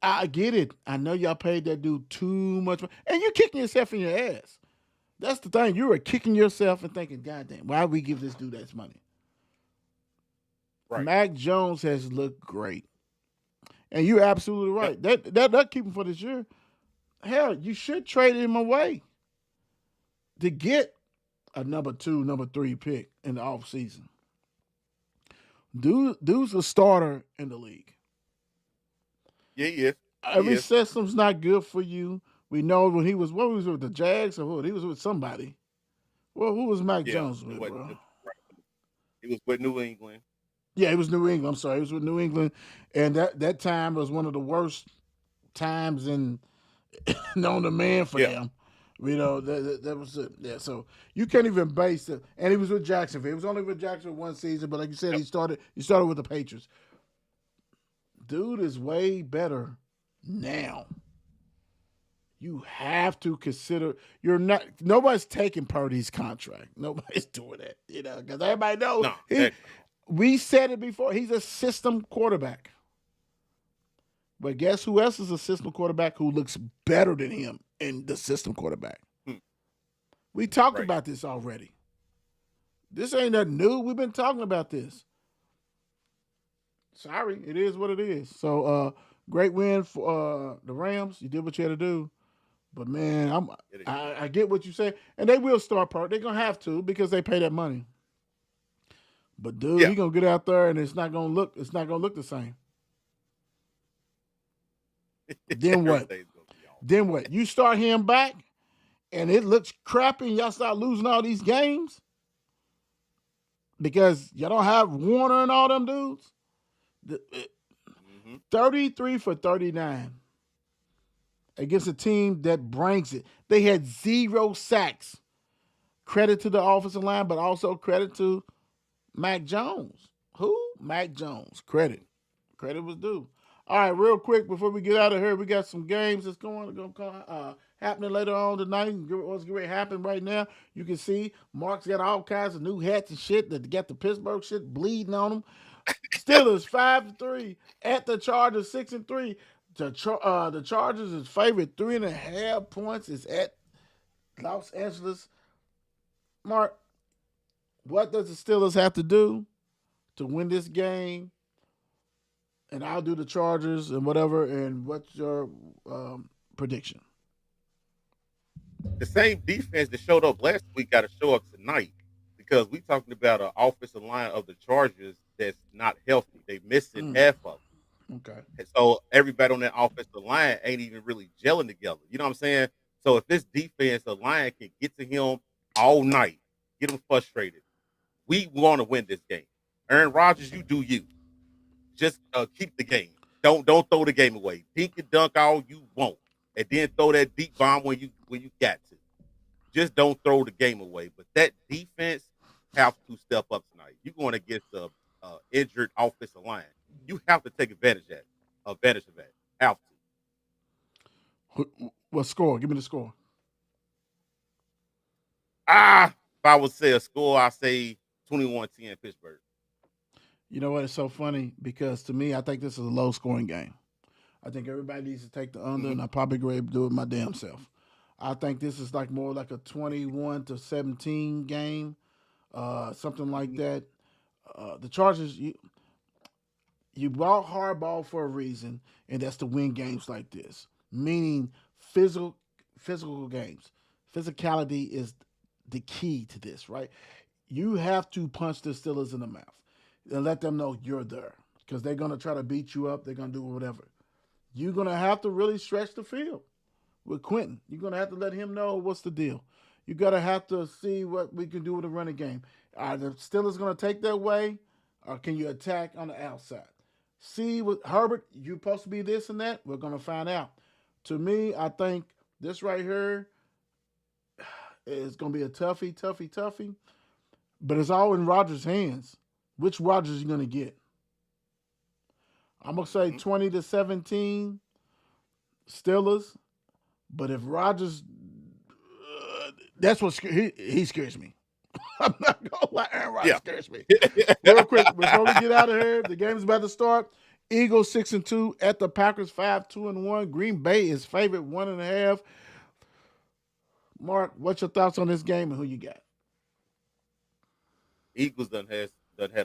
I get it. I know y'all paid that dude too much money. And you're kicking yourself in your ass. That's the thing. You were kicking yourself and thinking, God damn, why we give this dude that money? Right. Mac Jones has looked great. And you're absolutely right. Yep. That keep him for this year. Hell, you should trade him away to get a number 2, number 3 pick in the offseason. Dude's a starter in the league. Yeah, he is. He Every is. system's not good for you. We know when he was with the Jags or who? He was with somebody. Well, who was Mac Yeah. Jones with, bro? He was with New England. Yeah, it was New England. I'm sorry, he was with New England, and that time was one of the worst times in known to man for Yeah. them. You know that was it. Yeah, so you can't even base it. And he was with Jacksonville. He was only with Jacksonville one season, but like you said, Yep. he started with the Patriots. Dude is way better now. You have to consider nobody's taking Purdy's contract. Nobody's doing that, because everybody knows No. Heck we said it before. He's a system quarterback. But guess who else is a system quarterback who looks better than him in the system quarterback? no. We talked Right. about this already. This ain't nothing new. We've been talking about this. Sorry, it is what it is. So great win for the Rams. You did what you had to do. But man, It is. I get what you say, and they will start Purdy. They're gonna have to because they pay that money. But dude, Yeah. he's gonna get out there and it's not gonna look the same. Then what? Everything's gonna be all. Then what? You start him back, and it looks crappy, and y'all start losing all these games because y'all don't have Warner and all them dudes. Mm-hmm. 33 for 39 against a team that brings it. They had 0 sacks. Credit to the offensive line, but also credit to Mac Jones. Who? Mac Jones. Credit. Credit was due. All right, real quick before we get out of here, we got some games that's happening later on tonight. What's going to happen right now? You can see Mark's got all kinds of new hats and shit that got the Pittsburgh shit bleeding on them. Steelers 5-3 at the Chargers 6-3. The Chargers is favored 3.5 points. Is at Los Angeles. Mark, what does the Steelers have to do to win this game? And I'll do the Chargers and whatever. And what's your prediction? The same defense that showed up last week got to show up tonight because we talking about an offensive line of the Chargers that's not healthy. They missing half of them. Okay. And so everybody on that offensive line ain't even really gelling together. You know what I'm saying? So if this defensive line can get to him all night, get him frustrated, we want to win this game. Aaron Rodgers, you do you. Just keep the game. Don't throw the game away. Dink and dunk all you want, and then throw that deep bomb when you got to. Just don't throw the game away. But that defense have to step up tonight. You're going against the injured offensive line. You have to take advantage of that. Have to. What score? Give me the score. If I would say a score, I say 21-10 Pittsburgh. You know what? It's so funny because to me, I think this is a low-scoring game. I think everybody needs to take the under, and I probably agree to do it my damn self. I think this is like more like a 21-17 game, something like that. The Chargers, you brought hardball for a reason, and that's to win games like this. Meaning physical games. Physicality is the key to this, right? You have to punch the Steelers in the mouth and let them know you're there because they're gonna try to beat you up. They're gonna do whatever. You're gonna have to really stretch the field with Quentin. You're gonna have to let him know what's the deal. You gotta have to see what we can do with the running game. Are the Steelers gonna take that way, or can you attack on the outside? See what Herbert, you're supposed to be this and that. We're gonna find out. To me, I think this right here is gonna be a toughie. But it's all in Rodgers' hands. Which Rodgers are you gonna get? I'm gonna say 20-17 Steelers. But if Rodgers, that's what he scares me. I'm not gonna lie, Aaron Rodgers scares me. Real quick, before we get out of here, the game's about to start. Eagles 6-2 at the Packers 5-2-1. Green Bay is favorite 1.5. Mark, what's your thoughts on this game and who you got? Eagles done had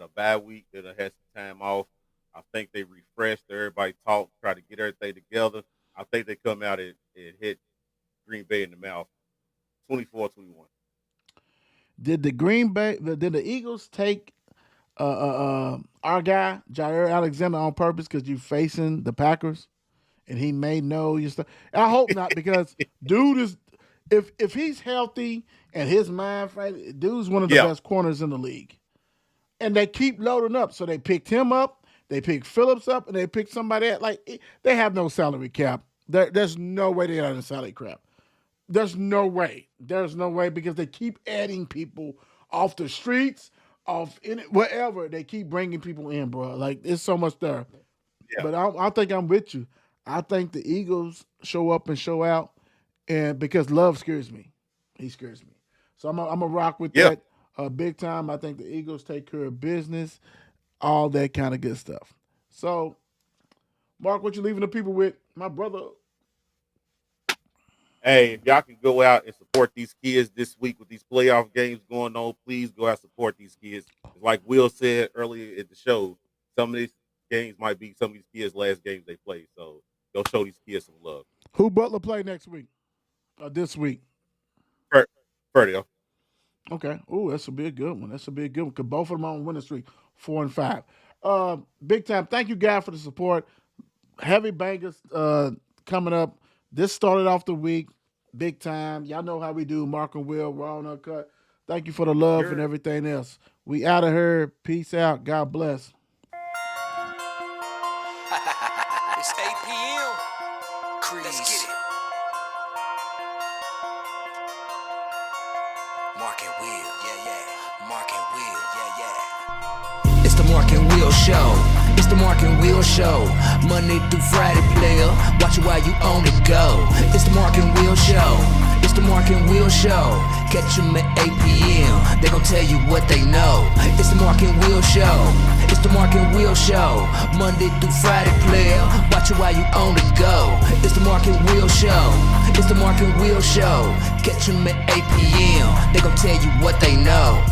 a bad week. They done had some time off. I think they refreshed. Everybody talked, try to get everything together. I think they come out and hit Green Bay in the mouth, 24-21. Did the Eagles take our guy Jair Alexander on purpose because you facing the Packers and he may know your stuff? I hope not because dude is if he's healthy and his mind right, dude's one of the best corners in the league. And they keep loading up, so they picked him up, they picked Phillips up, and they picked somebody else. Like they have no salary cap. There's no way they're on the salary cap. There's no way. There's no way because they keep adding people off the streets, wherever. They keep bringing people in, bro. Like, it's so much there. Yeah. But I think I'm with you. I think the Eagles show up and show out, and because Love scares me. He scares me. So I'm going to rock with that big time. I think the Eagles take care of business, all that kind of good stuff. So, Mark, what you leaving the people with? My brother. Hey, if y'all can go out and support these kids this week with these playoff games going on, please go out and support these kids. Like Will said earlier in the show, some of these games might be some of these kids' last games they play. So go show these kids some love. Who Butler play next week? Or this week? Ferdio. Okay. Oh, that's a big good one. Because both of them on winning streak, 4-5. Big time. Thank you, guys, for the support. Heavy bangers coming up. This started off the week big time. Y'all know how we do. Mark and Will, Raw and Uncut. Thank you for the love and everything else. We out of here. Peace out. God bless. It's 8 p.m. Let's get it. Mark and Will, yeah. Mark and Will, yeah. It's the Mark and Will Show. It's the Mark and Will Show. Monday through Friday, player. Watch it while you on the go. It's the Mark and Will Show. It's the Mark and Will Show. Catch them at 8 p.m. They gon' tell you what they know. It's the Mark and Will Show. It's the Mark and Will Show. Monday through Friday, player. Watch it while you on the go. It's the Mark and Will Show. It's the Mark and Will Show. Catch them at 8 p.m. They gon' tell you what they know.